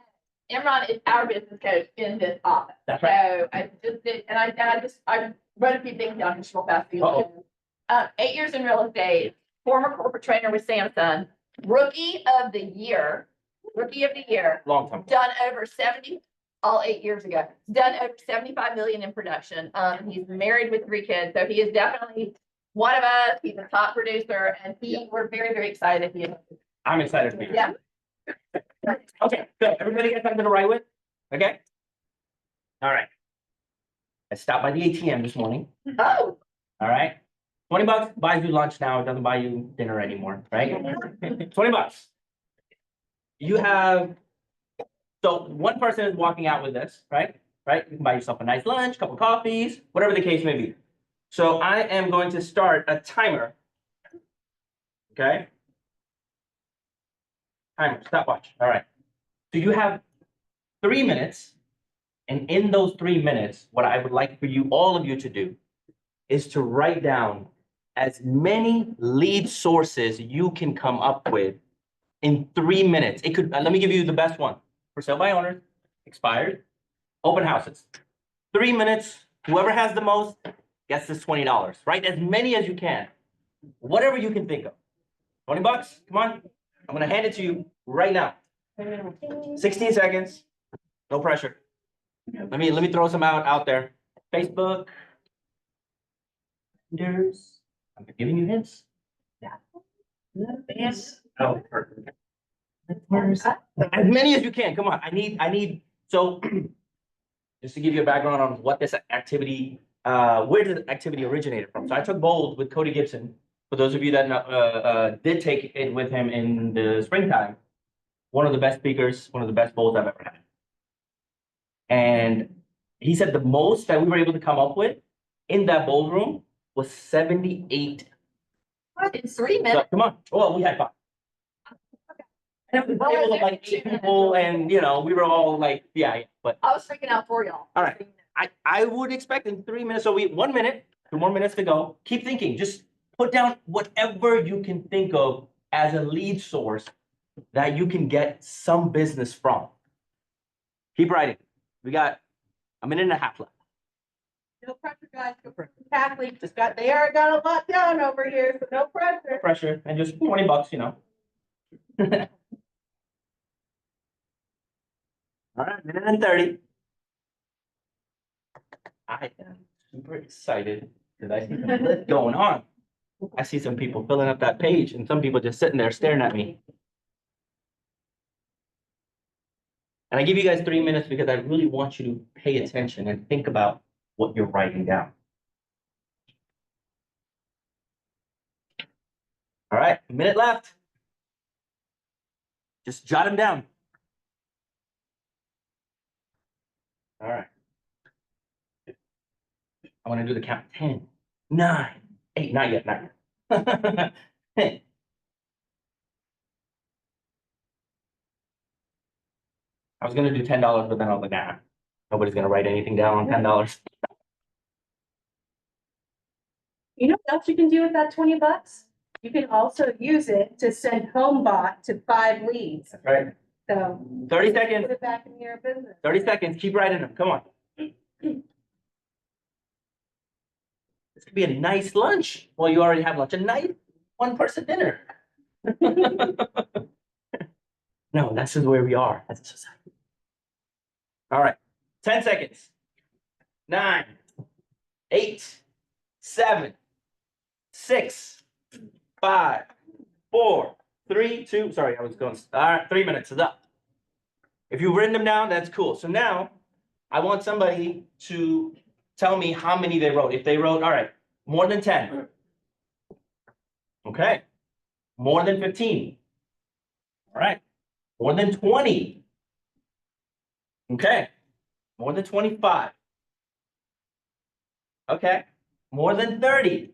Imran is our business coach in this office. That's right. So I just did, and I wrote a few things down just real fast. For you. Uh-oh. 8 years in real estate, former corporate trainer with Samsung, rookie of the year, Long time. done over 70, all 8 years ago, done over 75 million in production. He's married with 3 kids, so he is definitely one of us. He's a top producer, and we're very, very excited. I'm excited to be here. Yeah. Okay, good. Everybody got something to write with? Okay? All right. I stopped by the ATM this morning. Oh, All right. $20 buys you lunch now. It doesn't buy you dinner anymore, right? $20. You have, so one person is walking out with this, right? Right? You can buy yourself a nice lunch, couple coffees, whatever the case may be. So I am going to start a timer. Okay? Timer, stopwatch. All right. So you have 3 minutes. And in those 3 minutes, what I would like for you, all of you to do is to write down as many lead sources you can come up with in 3 minutes. It could, let me give you the best one. For sale by owners, expired, open houses. 3 minutes, whoever has the most gets this $20. Write as many as you can. Whatever you can think of. $20, come on. I'm gonna hand it to you right now. 16 seconds, no pressure. Let me throw some out there. Facebook. There's, I'm giving you hints. Yes. Oh, perfect. As many as you can. Come on. I need. So, just to give you a background on what this activity, where did the activity originated from? So I took Bold with Cody Gibson. For those of you that did take it with him in the springtime, one of the best speakers, one of the best Bolds I've ever had. And he said the most that we were able to come up with in that Bold room was 78. in 3 So, minutes. come on. Well, we had 5. And it was able to like 8 people, and we were all like, yeah, but I was freaking out for y'all. all right. I would expect in 3 minutes. So 1 minute, 2 more minutes to go. Keep thinking. Just put down whatever you can think of as a lead source that you can get some business from. Keep writing. We got a minute and a half left. No pressure, guys. No pressure. Kathleen just they already got a lot done over here, so no pressure. No pressure, and just $20, All right, minute and 30. I am super excited because I see some lift going on. I see some people filling up that page and some people just sitting there staring at me. And I give you guys 3 minutes because I really want you to pay attention and think about what you're writing down. All right, a minute left. Just jot them down. All right. I want to do the count. 10, 9, 8, not yet, not yet. 10. I was gonna do $10, but then I was like, nah, nobody's gonna write anything down on $10. You know what else you can do with that $20? you can also use it to send HomeBot to 5 leads. Right, So 30 put seconds, it back in your business. 30 seconds, keep writing them, come on. This could be a nice lunch. Well, you already have lunch, a nice one-person dinner. No, this is where we are as a society. All right, 10 seconds. 9, 8, 7, 6, 5, 4, 3, 2, sorry, I was going, all right, 3 minutes is up. If you've written them down, that's cool. So now I want somebody to tell me how many they wrote. If they wrote, all right, more than 10. Okay. More than 15. All right. More than 20. Okay. More than 25. Okay. More than 30.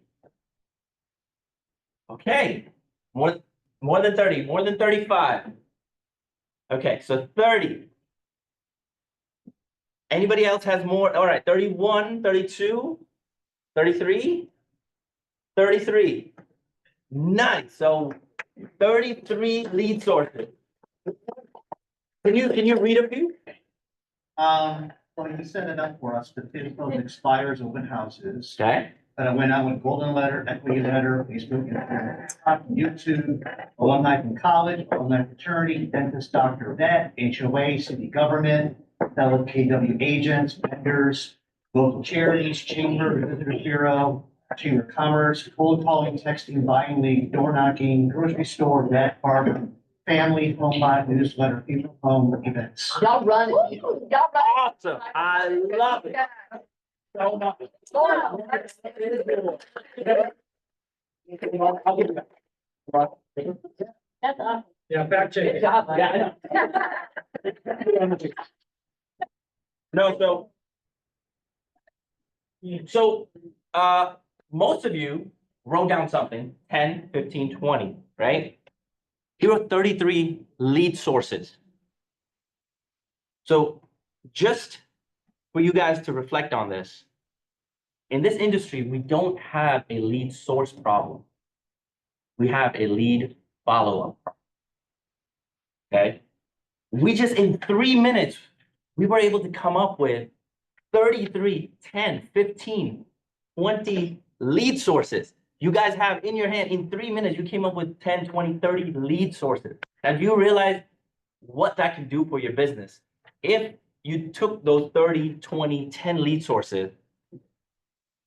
Okay. More than 30, more than 35. Okay, so 30. Anybody else has more? All right, 31, 32, 33, 33. Nice. So 33 lead sources. Can you read a few? Well, you set it up for us, the FISBO expires open houses. Okay. And I went out with Golden Letter, Equity Letter, Facebook, YouTube, alumni from college, alumni fraternity, dentist, doctor, vet, HOA, city government, fellow KW agents, vendors, local charities, chamber, visitor bureau, chamber of commerce, cold calling, texting, buying lead, door knocking, grocery store, vet, barber, family, home live, newsletter, people, home events. Y'all run it. Y'all run it. Awesome. I love it. So much. Go I'll give it back. That's awesome. Yeah, fact check. Good job, Mike. Yeah, I know. No, most of you wrote down something, 10, 15, 20, right? Here are 33 lead sources. So just for you guys to reflect on this, in this industry, we don't have a lead source problem. We have a lead follow-up problem. Okay? We just, in 3 minutes, we were able to come up with 33, 10, 15, 20 lead sources. You guys have in your hand, in 3 minutes, you came up with 10, 20, 30 lead sources. Have you realized what that can do for your business? If you took those 30, 20, 10 lead sources,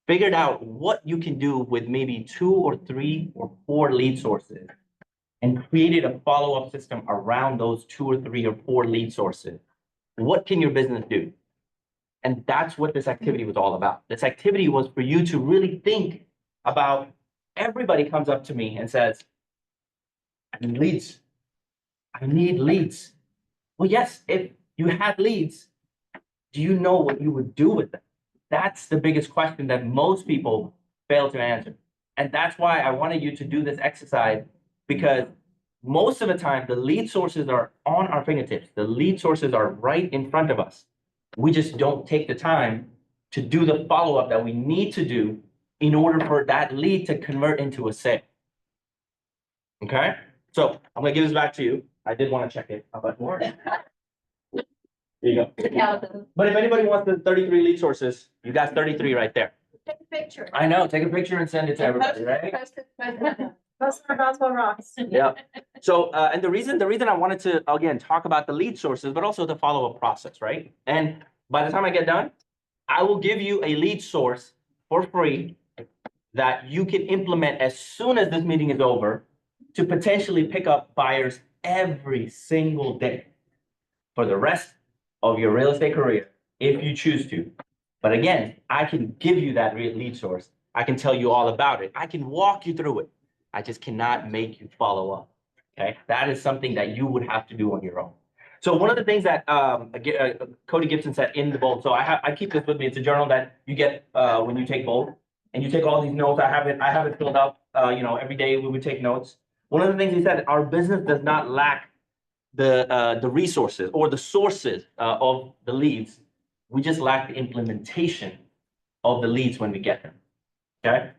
figured out what you can do with maybe 2 or 3 or 4 lead sources, and created a follow-up system around those 2 or 3 or 4 lead sources, what can your business do? And that's what this activity was all about. This activity was for you to really think about, everybody comes up to me and says, I need leads. I need leads. Well, yes, if you had leads, do you know what you would do with them? That's the biggest question that most people fail to answer. And that's why I wanted you to do this exercise, because most of the time, the lead sources are on our fingertips. The lead sources are right in front of us. We just don't take the time to do the follow-up that we need to do in order for that lead to convert into a sale. Okay? So I'm gonna give this back to you. I did want to check it, but more. There you go. But if anybody wants the 33 lead sources, you got 33 right there. Take a picture. I know, take a picture and send it to everybody, right? Post our Boswell Rocks. Yeah. So, and the reason I wanted to, again, talk about the lead sources, but also the follow-up process, right? And by the time I get done, I will give you a lead source for free that you can implement as soon as this meeting is over to potentially pick up buyers every single day for the rest of your real estate career, if you choose to. But again, I can give you that lead source. I can tell you all about it. I can walk you through it. I just cannot make you follow up. Okay, that is something that you would have to do on your own. So one of the things that Cody Gibson said in the bold. So I keep this with me. It's a journal that you get when you take bold, and you take all these notes. I have it filled up. Every day we would take notes. One of the things he said, our business does not lack the resources or the sources of the leads. We just lack the implementation of the leads when we get them. Okay.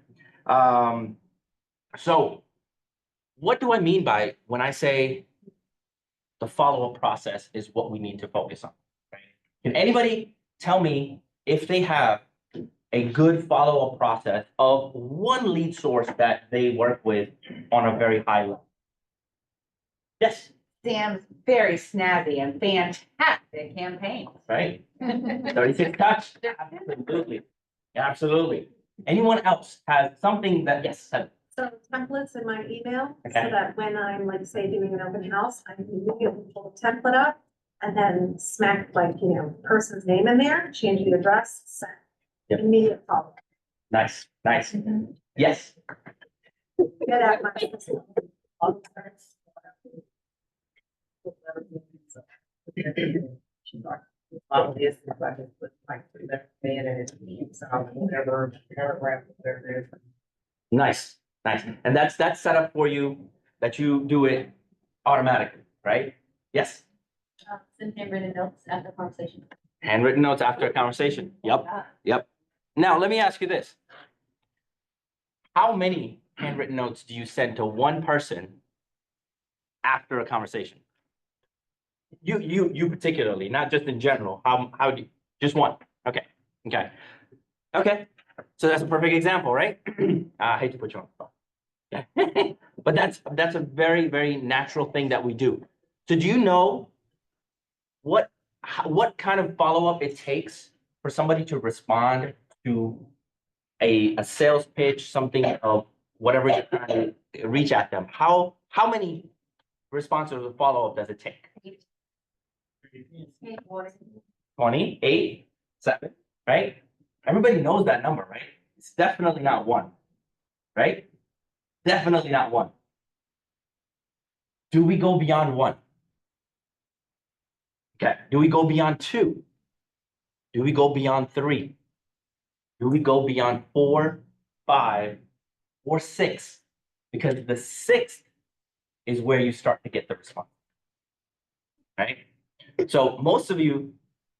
So what do I mean by when I say the follow-up process is what we need to focus on? Right? Can anybody tell me if they have a good follow-up process of one lead source that they work with on a very high level? Yes, Sam's very snazzy and fantastic campaigns. right? 36 touch. Absolutely. Absolutely. Anyone else has something that, yes, So templates in my email, Okay. so that when I'm like, say, doing an open house, I can immediately pull the template up and then smack like, person's name in there, change the address, send. Yep. Immediate follow. nice, nice. Yes, Get at my. nice, nice. And that's set up for you that you do it automatically, right? Yes, Send handwritten notes after conversation. handwritten notes after a conversation. Yep, yep. Now, let me ask you this. How many handwritten notes do you send to one person after a conversation? You particularly, not just in general. How do you, just one? Okay, okay. Okay, so that's a perfect example, right? I hate to put you on the spot. Okay. But that's a very, very natural thing that we do. So do you know what kind of follow-up it takes for somebody to respond to a sales pitch, something of whatever you're trying to reach at them? How many responses or follow-up does it take? 20, 8, 7, right? Everybody knows that number, right? It's definitely not 1, right? Definitely not 1. Do we go beyond 1? Okay, do we go beyond 2? Do we go beyond 3? Do we go beyond 4, 5, or 6? Because the 6th is where you start to get the response, right? So most of you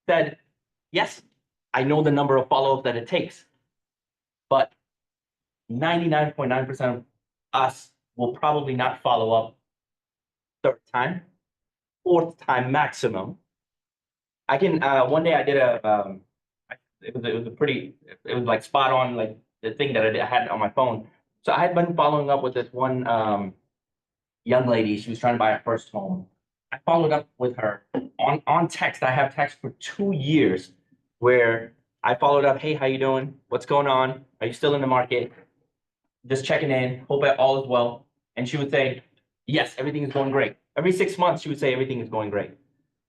said, yes, I know the number of follow-up that it takes, but 99.9% of us will probably not follow up 3rd time, 4th time maximum. I can, one day I did it was like spot on, like the thing that I had on my phone. So I had been following up with this one young lady. She was trying to buy her first home. I followed up with her on text. I have text for 2 years where I followed up. Hey, how you doing? What's going on? Are you still in the market? Just checking in. Hope all is well. And she would say, yes, everything is going great. Every 6 months, she would say everything is going great.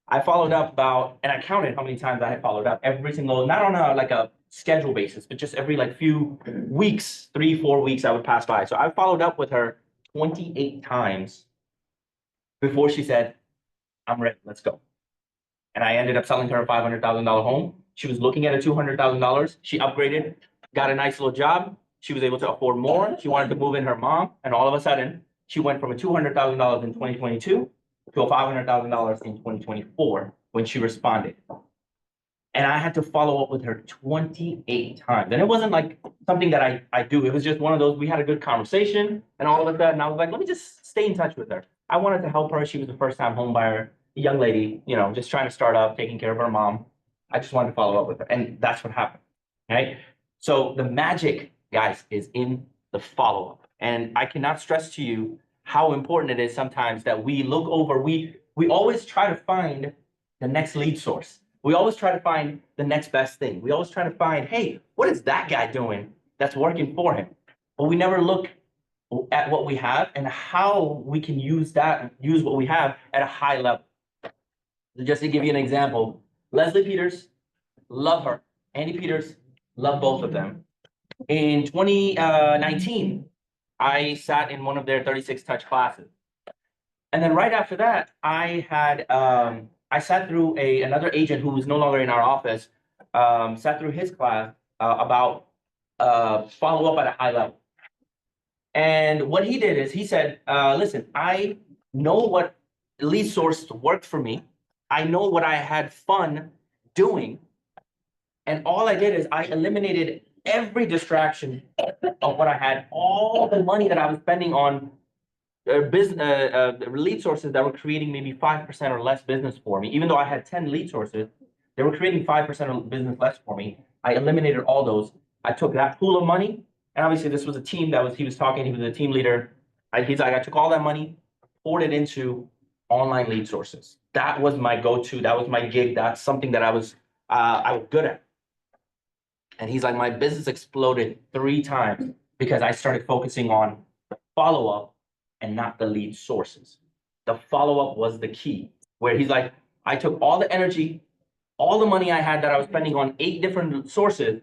I followed up and I counted how many times I had followed up every single, not on a schedule basis, but just every few weeks, 3, 4 weeks, I would pass by. So I followed up with her 28 times before she said, I'm ready, let's go. And I ended up selling her a $500,000 home. She was looking at a $200,000. She upgraded, got a nice little job. She was able to afford more. She wanted to move in her mom. And all of a sudden, she went from a $200,000 in 2022 to a $500,000 in 2024 when she responded. And I had to follow up with her 28 times. And it wasn't like something that I do. It was just one of those, we had a good conversation and all of a sudden I was like, let me just stay in touch with her. I wanted to help her. She was a first-time home buyer, a young lady, just trying to start up, taking care of her mom. I just wanted to follow up with her. And that's what happened, right? So the magic, guys, is in the follow-up. And I cannot stress to you how important it is sometimes that we look over, we always try to find the next lead source. We always try to find the next best thing. We always try to find, hey, what is that guy doing that's working for him? But we never look at what we have and how we can use what we have at a high level. So just to give you an example, Leslie Peters, love her. Andy Peters, love both of them. In 2019, I sat in one of their 36 touch classes. And then right after that, I sat through another agent who was no longer in our office, sat through his class about follow up at a high level. And what he did is he said, listen, I know what lead source worked for me. I know what I had fun doing. And all I did is I eliminated every distraction of what I had, all the money that I was spending on lead sources that were creating maybe 5% or less business for me. Even though I had 10 lead sources, they were creating 5% of business less for me. I eliminated all those. I took that pool of money, and obviously this was a team he was talking, he was a team leader. He's like, I took all that money, poured it into online lead sources. That was my go-to. That was my gig. That's something that I was good at. And he's like, my business exploded 3 times because I started focusing on the follow-up and not the lead sources. The follow-up was the key, where he's like, I took all the energy, all the money I had that I was spending on 8 different sources,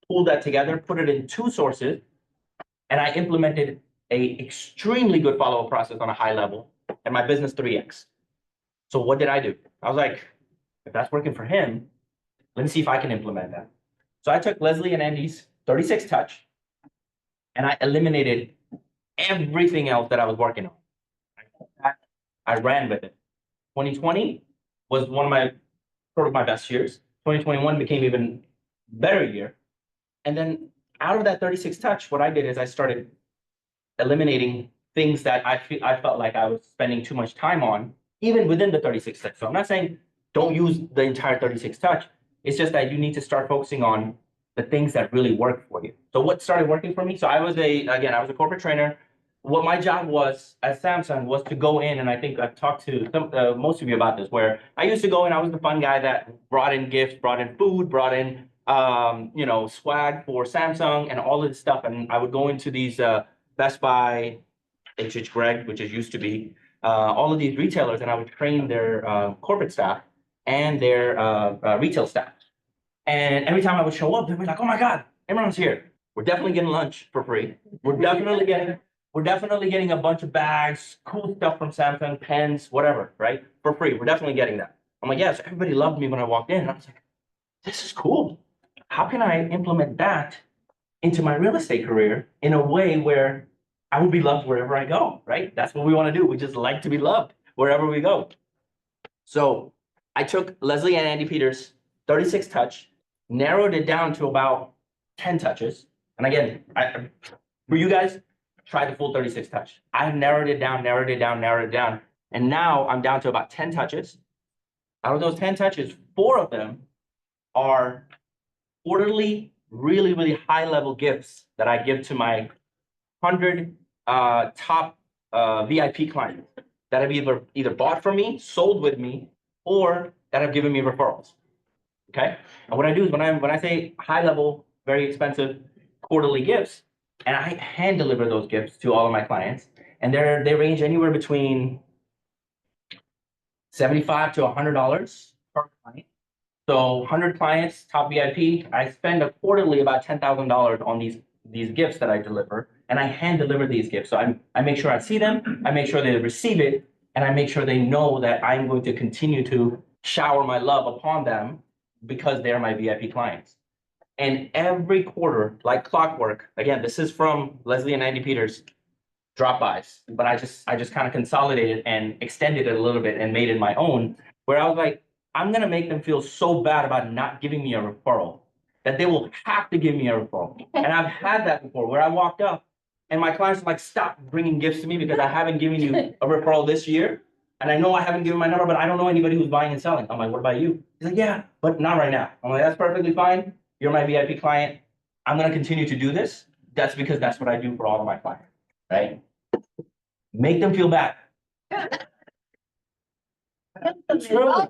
pulled that together, put it in 2 sources, and I implemented a extremely good follow-up process on a high level, and my business 3x. So what did I do? I was like, if that's working for him, let me see if I can implement that. So I took Leslie and Andy's 36 touch, and I eliminated everything else that I was working on. I ran with it. 2020 was one of my best years. 2021 became even better year. And then out of that 36 touch, what I did is I started eliminating things that I felt like I was spending too much time on, even within the 36 touch. So I'm not saying don't use the entire 36 touch. It's just that you need to start focusing on the things that really work for you. So what started working for me? So I was a corporate trainer. What my job was at Samsung was to go in, and I think I've talked to most of you about this, where I used to go in, I was the fun guy that brought in gifts, brought in food, brought in swag for Samsung and all of this stuff. And I would go into these Best Buy, H.H. Gregg, which it used to be, all of these retailers, and I would train their corporate staff and their retail staff. And every time I would show up, they'd be like, oh my God, Imran's here. We're definitely getting lunch for free. We're definitely getting a bunch of bags, cool stuff from Samsung, pens, whatever, right? For free. We're definitely getting that. I'm like, yes, everybody loved me when I walked in. And I was like, this is cool. How can I implement that into my real estate career in a way where I will be loved wherever I go, right? That's what we want to do. We just like to be loved wherever we go. So I took Leslie and Andy Peters' 36 touch, narrowed it down to about 10 touches. And again, for you guys, try the full 36 touch. I narrowed it down. And now I'm down to about 10 touches. Out of those 10 touches, 4 of them are quarterly, really, really high level gifts that I give to my 100 top VIP clients that have either bought from me, sold with me, or that have given me referrals. Okay. And what I do is when I say high level, very expensive quarterly gifts, and I hand deliver those gifts to all of my clients, and they range anywhere between $75 to $100 per client. So 100 clients, top VIP, I spend a quarterly about $10,000 on these gifts that I deliver, and I hand deliver these gifts. So I make sure I see them, I make sure they receive it, and I make sure they know that I'm going to continue to shower my love upon them because they're my VIP clients. And every quarter, like clockwork, again, this is from Leslie and Andy Peters' drop-bys, but I just kind of consolidated and extended it a little bit and made it my own, where I was like, I'm gonna make them feel so bad about not giving me a referral that they will have to give me a referral. And I've had that before where I walked up and my clients are like, stop bringing gifts to me because I haven't given you a referral this year. And I know I haven't given my number, but I don't know anybody who's buying and selling. I'm like, what about you? He's like, yeah, but not right now. I'm like, that's perfectly fine. You're my VIP client. I'm gonna continue to do this. That's because that's what I do for all of my clients, right? Make them feel bad. Truly.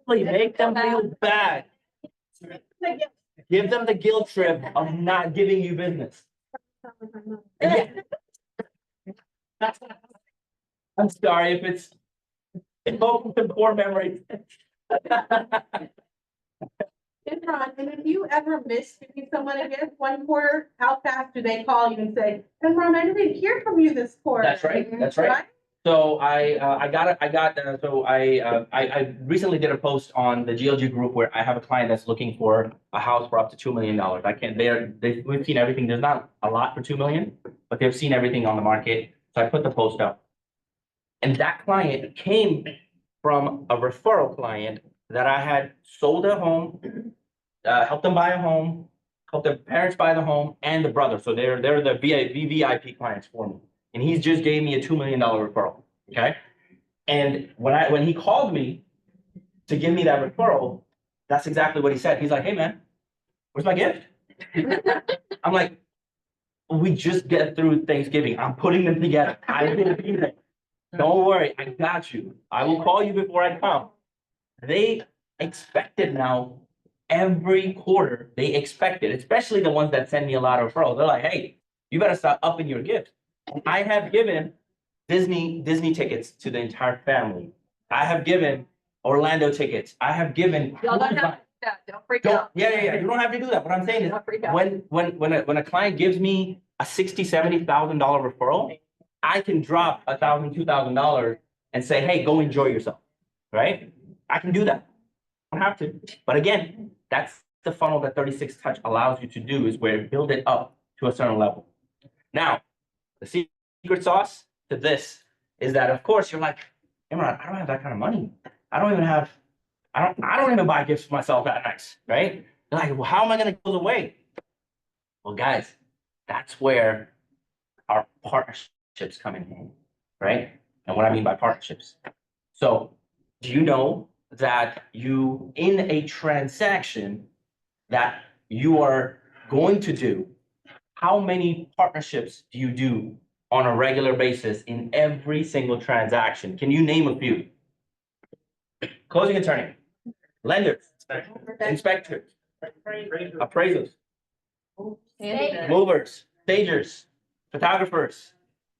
Really make them feel bad. Give them the guilt trip of not giving you business. Yeah. I'm sorry if it's invoked some poor memories. Imran, and if you ever miss giving someone a gift one quarter, how fast do they call you and say, Imran, I didn't hear from you this quarter? That's right. That's right. So I recently did a post on the GLG group where I have a client that's looking for a house for up to $2 million. We've seen everything. There's not a lot for 2 million, but they've seen everything on the market. So I put the post up. And that client came from a referral client that I had sold a home, helped them buy a home, help the parents buy the home and the brother. So they're the VVIP clients for me. And he's just gave me a $2 million referral. Okay. And when he called me to give me that referral, that's exactly what he said. He's like, hey man, where's my gift? I'm like, we just get through Thanksgiving. I'm putting them together. I will be there. Don't worry, I got you. I will call you before I come. They expected now every quarter, they expected, especially the ones that send me a lot of referrals. They're like, hey, you better start upping your gift. I have given Disney tickets to the entire family. I have given Orlando tickets. I have given. Y'all don't have to do that. Don't freak out. Yeah. You don't have to do that. What I'm saying is, Don't freak out. when a client gives me a $60,000-$70,000 referral, I can drop $1,000-$2,000 and say, hey, go enjoy yourself, right? I can do that. I don't have to. But again, that's the funnel that 36 Touch allows you to do, is where build it up to a certain level. Now, the secret sauce to this is that, of course, you're like, Imran, I don't have that kind of money. I don't even buy gifts for myself that nice, right? You're like, well, how am I going to go away? Well, guys, that's where our partnerships come in, right? And what I mean by partnerships. So do you know that you, in a transaction that you are going to do, how many partnerships do you do on a regular basis in every single transaction? Can you name a few? Closing attorney, lenders, inspectors, appraisers, movers, stagers, photographers,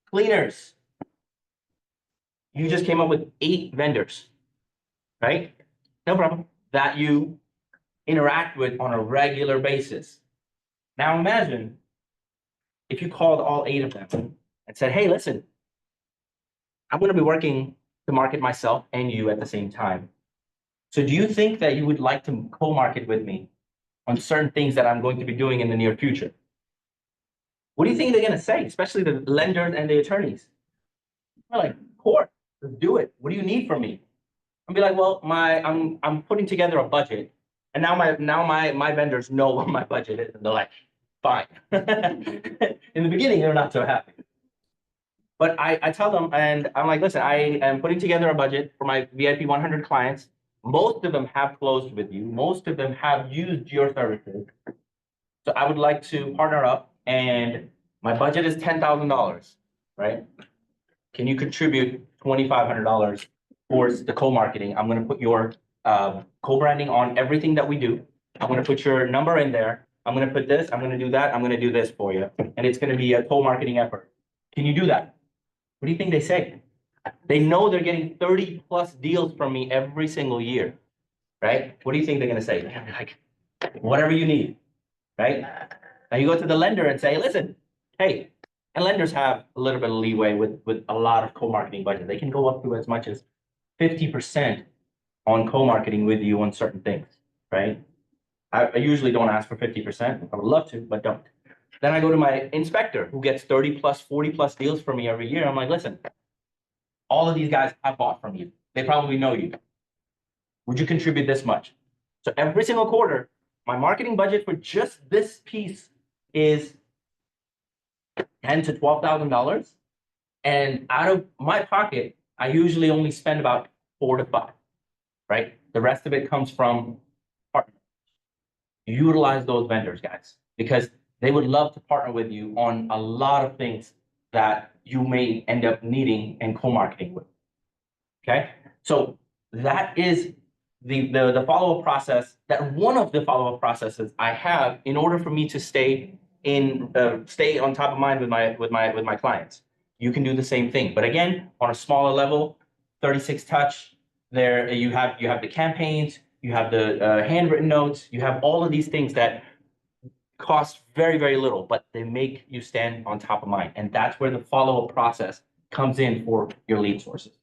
cleaners. You just came up with 8 vendors, right? No problem. That you interact with on a regular basis. Now imagine if you called all 8 of them and said, hey, listen, I'm going to be working to market myself and you at the same time. So do you think that you would like to co-market with me on certain things that I'm going to be doing in the near future? What do you think they're going to say, especially the lenders and the attorneys? They're like, court, let's do it. What do you need from me? I'll be like, well, I'm putting together a budget, and now my vendors know what my budget is, and they're like, fine. In the beginning, they're not so happy. But I tell them, and I'm like, listen, I am putting together a budget for my VIP 100 clients. Most of them have closed with you. Most of them have used your services. So I would like to partner up, and my budget is $10,000, right? Can you contribute $2,500 towards the co-marketing? I'm going to put your co-branding on everything that we do. I'm going to put your number in there. I'm going to put this, I'm going to do that, I'm going to do this for you. And it's going to be a co-marketing effort. Can you do that? What do you think they say? They know they're getting 30 plus deals from me every single year, right? What do you think they're going to say? They're gonna be like, whatever you need, right? Now you go to the lender and say, listen, hey, and lenders have a little bit of leeway with a lot of co-marketing budget. They can go up to as much as 50% on co-marketing with you on certain things, right? I usually don't ask for 50%. I would love to, but don't. Then I go to my inspector who gets 30 plus, 40 plus deals from me every year. I'm like, listen, all of these guys have bought from you. They probably know you. Would you contribute this much? So every single quarter, my marketing budget for just this piece is $10,000 to $12,000. And out of my pocket, I usually only spend about 4 to 5, right? The rest of it comes from partners. Utilize those vendors, guys, because they would love to partner with you on a lot of things that you may end up needing and co-marketing with. Okay, so that is the follow-up process. That one of the follow-up processes I have in order for me to stay on top of mind with my clients. You can do the same thing, but again, on a smaller level. 36 Touch. There you have the campaigns. You have the handwritten notes. You have all of these things that cost very, very little, but they make you stand on top of mind. And that's where the follow-up process comes in for your lead sources.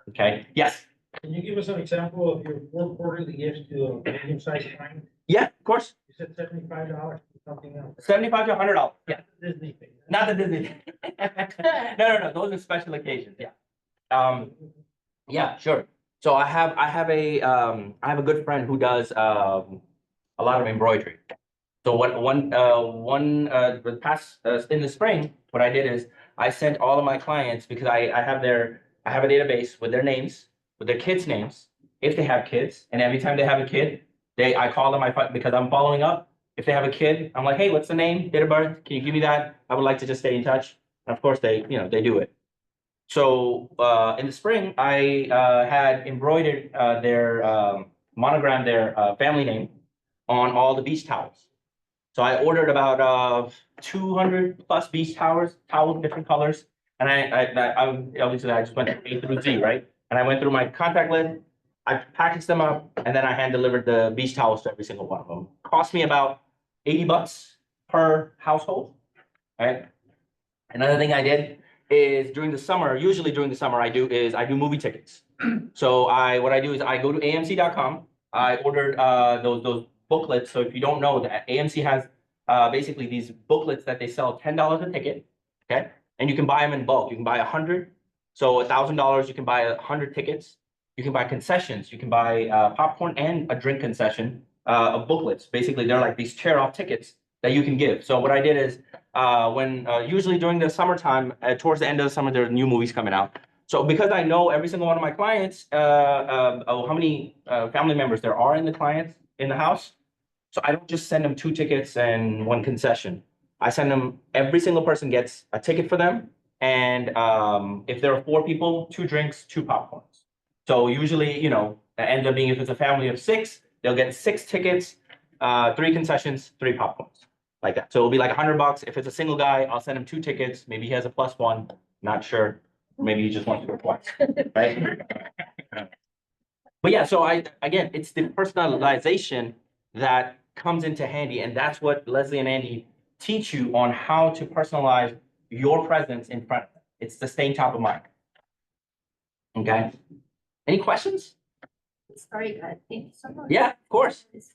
Okay, yes? Can you give us an example of your 4 quarterly gifts to a medium-sized client? Yeah, of course. You said $75 for something else. $75 to $100. Yeah. Disney thing. Not the Disney thing. No. Those are special occasions. Yeah. Yeah, sure. So I have a good friend who does a lot of embroidery. So the past, in the spring, what I did is I sent all of my clients, because I have a database with their names, with their kids' names, if they have kids, and every time they have a kid, I call them, because I'm following up. If they have a kid, I'm like, hey, what's the name, date of birth? Can you give me that? I would like to just stay in touch. And of course, they do it. So, in the spring, I, had embroidered, monogrammed their, family name on all the beach towels. So I ordered about 200 plus beach towels, different colors. And obviously I just went through A through Z, right? And I went through my contact list, I packaged them up, and then I hand delivered the beach towels to every single one of them. Cost me about $80 per household, right? Another thing I did is usually during the summer, I do movie tickets. So what I do is I go to AMC.com. I ordered those booklets. So if you don't know, that AMC has basically these booklets that they sell $10 a ticket. Okay, and you can buy them in bulk. You can buy 100. So $1,000, you can buy 100 tickets. You can buy concessions. You can buy popcorn and a drink concession of booklets. Basically, they're like these tear-off tickets that you can give. So what I did is usually during the summertime, towards the end of the summer, there are new movies coming out. So because I know every single one of my clients, how many family members there are in the house, so I don't just send them 2 tickets and 1 concession. I send them, every single person gets a ticket for them. And if there are 4 people, 2 drinks, 2 popcorns. So usually, it ends up being, if it's a family of 6, they'll get 6 tickets, 3 concessions, 3 popcorns, like that. So it'll be like $100. If it's a single guy, I'll send him 2 tickets. Maybe he has a +1, not sure. Maybe he just wants to go twice, right? But yeah, so again, it's the personalization that comes into handy, and that's what Leslie and Andy teach you on how to personalize your presence in front of them. It's the same top of mind. Okay. Any questions? It's very good. Thank you so much. Yeah, of course. It's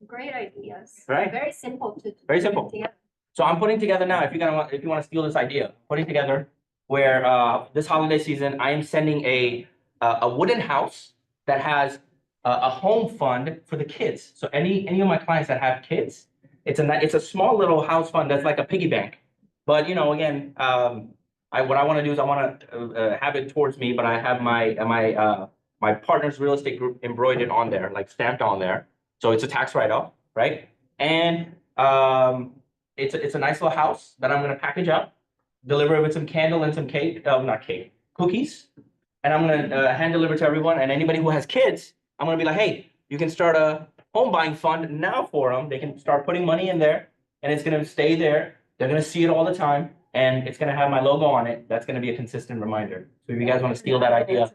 great ideas. Right. Very simple to. Very simple. put together. So I'm putting together now, if you want to steal this idea, putting together where this holiday season, I am sending a wooden house that has a home fund for the kids. So any of my clients that have kids, it's a small little house fund that's like a piggy bank. But again, what I want to do is I want to have it towards me, but I have my partner's real estate group embroidered on there, like stamped on there. So it's a tax write-off, right? And it's a nice little house that I'm going to package up, deliver it with some candle and some cookies. And I'm going to hand deliver to everyone. And anybody who has kids, I'm going to be like, hey, you can start a home buying fund now for them. They can start putting money in there and it's going to stay there. They're going to see it all the time. And it's going to have my logo on it. That's going to be a consistent reminder. So if you guys want to steal that idea,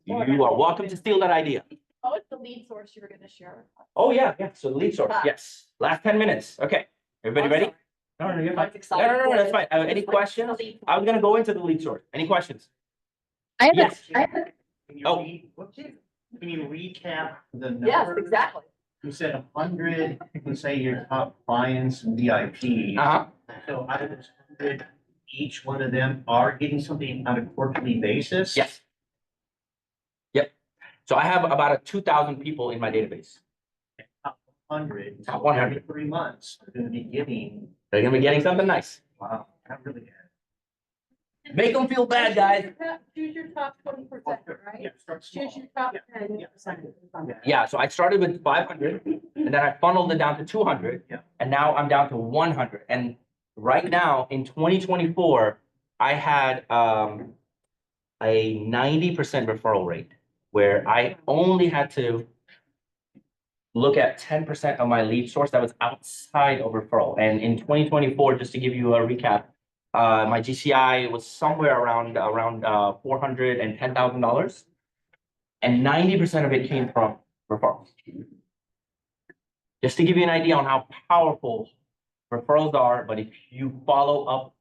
you are welcome to steal that idea. Oh, it's the lead source you were gonna share. Oh, yeah. So the lead source, yes. Last 10 minutes. Okay. Everybody ready? No, you're fine. No, that's fine. Any questions? I was going to go into the lead source. Any questions? Yes. Can Oh. Can you recap the numbers? Yes, exactly. You said 100, let's say your top clients and VIPs. Uh-huh. So out of those 100, each one of them are getting something on a quarterly basis? Yes. Yep. So I have about 2,000 people in my database. Top 100. Top 100. Every 3 months, are gonna be getting, They're going to be getting something nice. wow, not really good. Make them feel bad, guys. Choose your top 20%, right? Yeah, start small. Choose your top Yeah. 10%. Yeah, so I started with 500 and then I funneled it down to 200. Yeah. And now I'm down to 100. And right now in 2024, I had a 90% referral rate where I only had to look at 10% of my lead source that was outside of referral. And in 2024, just to give you a recap, my GCI was somewhere around $410,000. And 90% of it came from referrals. Just to give you an idea on how powerful referrals are, but if you follow up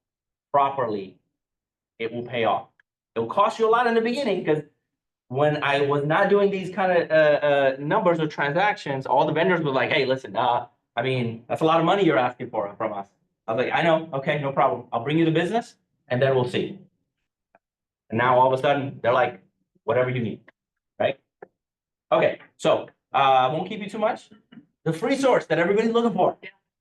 properly, it will pay off. It will cost you a lot in the beginning because when I was not doing these kind of numbers or transactions, all the vendors were like, hey, listen, I mean, that's a lot of money you're asking for from us. I was like, I know, okay, no problem. I'll bring you the business and then we'll see. And now all of a sudden they're like, whatever you need, right? Okay, so I won't keep you too much. The free source that everybody's looking for.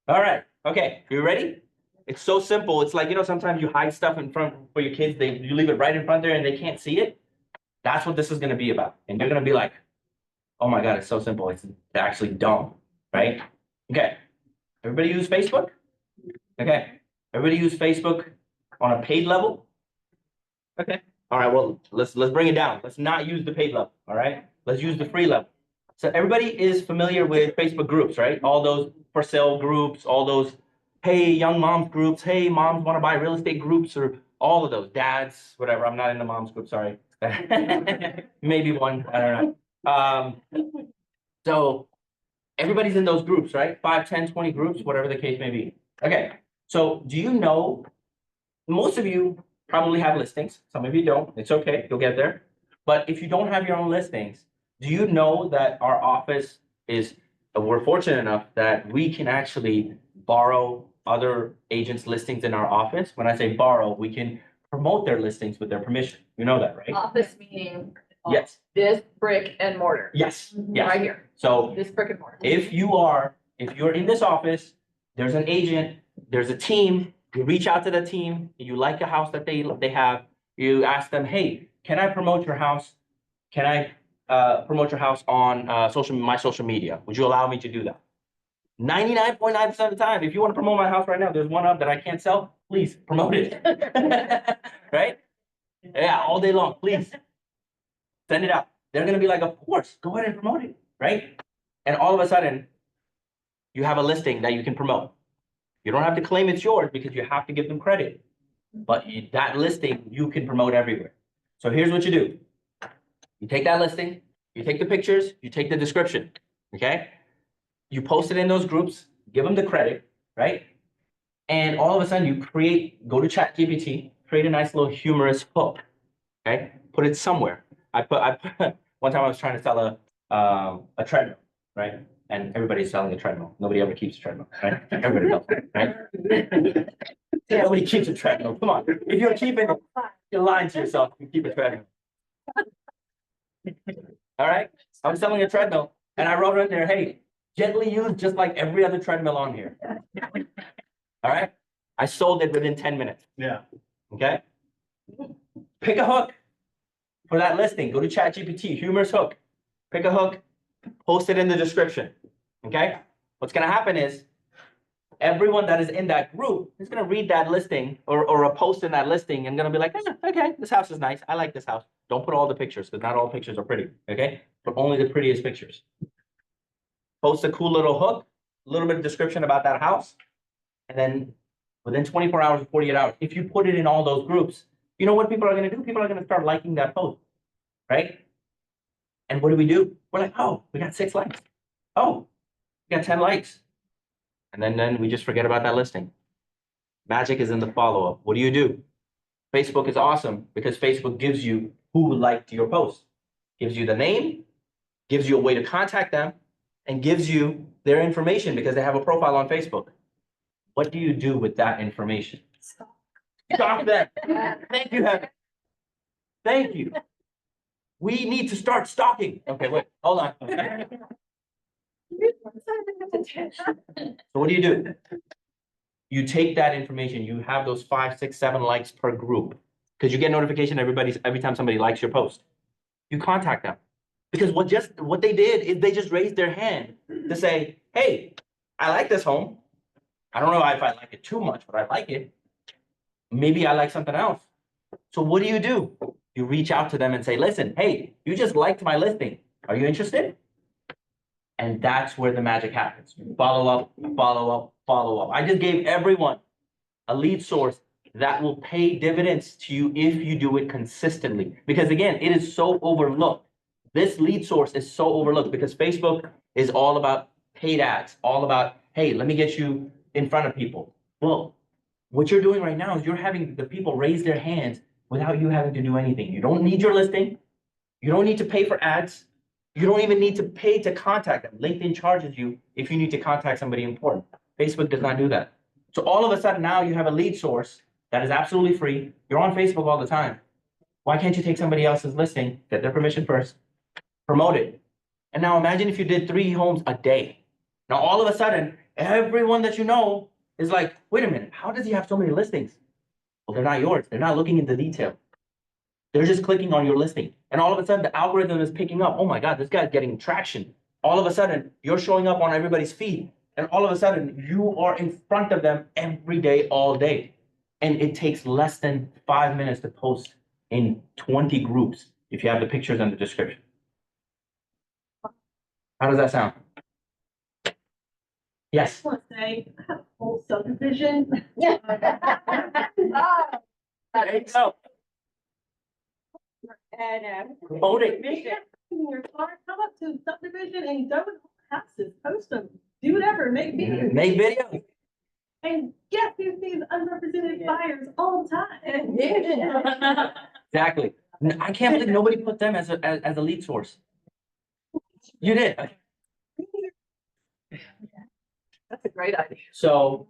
All right, okay, you ready? It's so simple. It's like, sometimes you hide stuff in front for your kids. You leave it right in front there and they can't see it. That's what this is gonna be about. And you're gonna be like, oh my God, it's so simple. It's actually dumb, right? Okay. Everybody use Facebook? Okay. Everybody use Facebook on a paid level? Okay. All right, well, let's bring it down. Let's not use the paid level, all right? Let's use the free level. So everybody is familiar with Facebook groups, right? All those for sale groups, all those, hey, young moms groups, hey, moms want to buy real estate groups, or all of those, dads, whatever. I'm not in the moms group, sorry. Maybe one, I don't know. So everybody's in those groups, right? 5, 10, 20 groups, whatever the case may be. Okay, so do you know, most of you probably have listings. Some of you don't. It's okay, you'll get there. But if you don't have your own listings, do you know that our office we're fortunate enough that we can actually borrow other agents' listings in our office? When I say borrow, we can promote their listings with their permission. You know that, right? Office meaning. Yes. This brick and mortar. Yes, yes. Right here, So this brick and mortar. if you're in this office, there's an agent, there's a team, you reach out to the team, you like a house that they have, you ask them, hey, can I promote your house? Can I promote your house on my social media? Would you allow me to do that? 99.9% of the time, if you want to promote my house right now, there's one up that I can't sell, please promote it. Right? Yeah, all day long, please. Send it out. They're gonna be like, of course, go ahead and promote it, right? And all of a sudden, you have a listing that you can promote. You don't have to claim it's yours because you have to give them credit. But that listing, you can promote everywhere. So here's what you do. You take that listing, you take the pictures, you take the description, okay? You post it in those groups, give them the credit, right? And all of a sudden you go to ChatGPT, create a nice little humorous hook, okay? Put it somewhere. One time I was trying to sell a treadmill, right? And everybody's selling a treadmill. Nobody ever keeps a treadmill, right? Everybody else, right? Nobody keeps a treadmill. Come on. If you're keeping it, you're lying to yourself. You keep a treadmill. All right. I was selling a treadmill and I wrote in there, hey, gently used just like every other treadmill on here. All right. I sold it within 10 minutes. Yeah. Okay. Pick a hook for that listing. Go to ChatGPT, humorous hook. Pick a hook, post it in the description. Okay. What's going to happen is everyone that is in that group is going to read that listing or a post in that listing and going to be like, okay, this house is nice. I like this house. Don't put all the pictures because not all pictures are pretty. Okay. But only the prettiest pictures. Post a cool little hook, a little bit of description about that house. And then within 24 hours or 48 hours, if you put it in all those groups, you know what people are going to do? People are going to start liking that post, right? And what do? We're like, oh, we got 6 likes. Oh, we got 10 likes. And then we just forget about that listing. Magic is in the follow-up. What do? Facebook is awesome because Facebook gives you who liked your post, gives you the name, gives you a way to contact them, and gives you their information because they have a profile on Facebook. What do you do with that information? Stalk them. Thank you, Heather. Thank you. We need to start stalking. Okay, wait, hold on. So what do? You take that information, you have those 5, 6, 7 likes per group because you get notification every time somebody likes your post. You contact them because what they did is they just raised their hand to say, hey, I like this home. I don't know if I like it too much, but I like it. Maybe I like something else. So what do? You reach out to them and say, listen, hey, you just liked my listing. Are you interested? And that's where the magic happens. You follow up, follow up, follow up. I just gave everyone a lead source that will pay dividends to you if you do it consistently. Because again, it is so overlooked. This lead source is so overlooked because Facebook is all about paid ads, all about, hey, let me get you in front of people. Well, what you're doing right now is you're having the people raise their hands without you having to do anything. You don't need your listing. You don't need to pay for ads. You don't even need to pay to contact them. LinkedIn charges you if you need to contact somebody important. Facebook does not do that. So all of a sudden now you have a lead source that is absolutely free. You're on Facebook all the time. Why can't you take somebody else's listing, get their permission first, promote it? And now imagine if you did 3 homes a day. Now all of a sudden, everyone that you know is like, wait a minute, how does he have so many listings? Well, they're not yours. They're not looking into detail. They're just clicking on your listing. And all of a sudden the algorithm is picking up, oh my God, this guy's getting traction. All of a sudden you're showing up on everybody's feed. And all of a sudden you are in front of them every day, all day. And it takes less than 5 minutes to post in 20 groups if you have the pictures and the description. How does that sound? Yes. I want to say, I have a whole subdivision. There you go. And, Promote it. in your car, come up to subdivision and go to houses, post them, do whatever, make videos. Make videos. And yes, you see the unrepresented buyers all the time. Exactly. I can't believe nobody put them as a lead source. You did. That's a great idea. So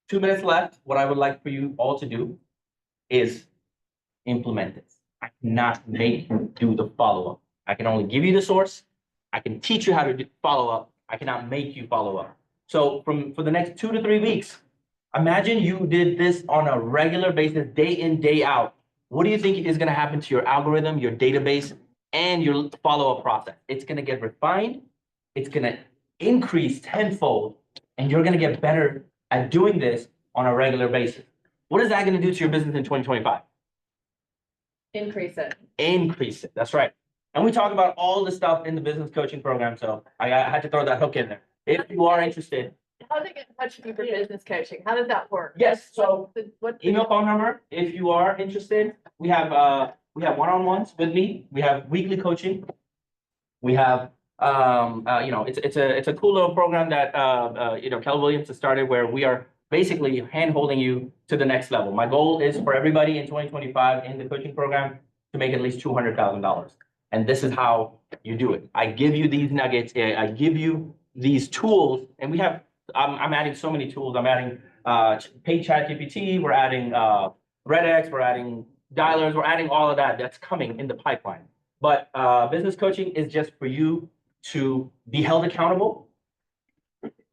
2 minutes left. What I would like for you all to do is implement this. I cannot make you do the follow-up. I can only give you the source. I can teach you how to do follow-up. I cannot make you follow up. So for the next 2 to 3 weeks, imagine you did this on a regular basis, day in, day out. What do you think is going to happen to your algorithm, your database, and your follow-up process? It's going to get refined. It's going to increase tenfold, and you're going to get better at doing this on a regular basis. What is that going to do to your business in 2025? Increase it. Increase it. That's right. And we talk about all the stuff in the business coaching program. So I had to throw that hook in there. If you are interested, How do they get in touch with you for business coaching? How does that work? yes. So What? email, phone number, if you are interested. We have one-on-ones with me. We have weekly coaching. We have it's a cool little program that Keller Williams has started where we are basically hand-holding you to the next level. My goal is for everybody in 2025 in the coaching program to make at least $200,000. And this is how you do it. I give you these nuggets. I give you these tools, and we have, I'm adding so many tools. I'm adding paid ChatGPT. We're adding RedX. We're adding dialers. We're adding all of that. That's coming in the pipeline. But business coaching is just for you to be held accountable.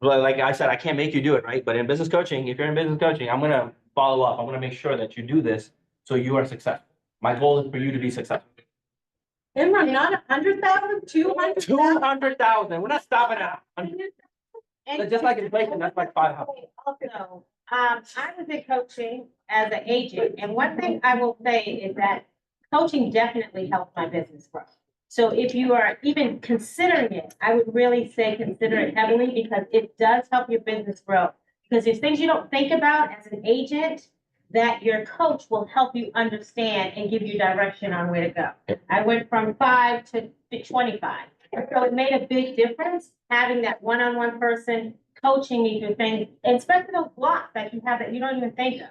Well, like I said, I can't make you do it, right? But in business coaching, if you're in business coaching, I'm going to follow up. I'm going to make sure that you do this so you are successful. My goal is for you to be successful. Imran, not 100,000, 200,000. 200,000. We're not stopping at 100. But just like inflation, that's like 500. Also, I was in coaching as an agent, and one thing I will say is that coaching definitely helped my business grow. So if you are even considering it, I would really say consider it heavily because it does help your business grow. Because there's things you don't think about as an agent that your coach will help you understand and give you direction on where to go. I went from 5 to 25. So it made a big difference having that one-on-one person coaching me through things, and especially those blocks that you have that you don't even think of.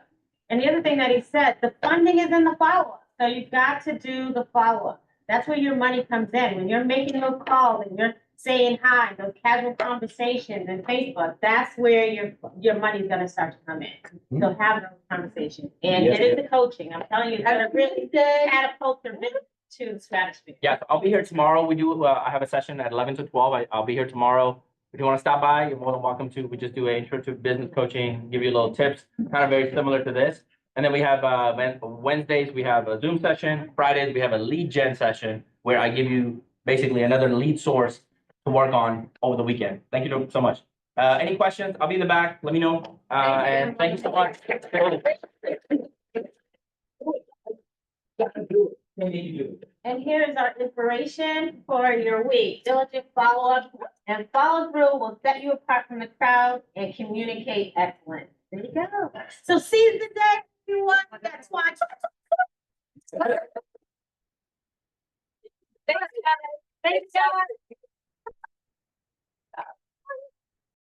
And the other thing that he said, the funding is in the follow-up. So you've got to do the follow-up. That's where your money comes in. When you're making those calls and you're saying hi, those casual conversations and Facebook, that's where your money's gonna start to come in. So have those conversations. And Yes, it is the coaching. I'm telling you, it's gonna really catapult your business to the stratosphere. Yeah, I'll be here tomorrow. We do, I have a session at 11 to 12. I'll be here tomorrow. If you want to stop by, you're more than welcome to. We just do an intro to business coaching, give you a little tips, kind of very similar to this. And then we have Wednesdays, we have a Zoom session. Fridays, we have a lead gen session where I give you basically another lead source to work on over the weekend. Thank you so much. Any questions? I'll be in the back. Let me know. And thank you so much. And here is our inspiration for your week. Diligent follow-up and follow through will set you apart from the crowd and communicate excellence. There you go. So seize the day, everyone. That's why. Thanks, guys. Thanks, guys.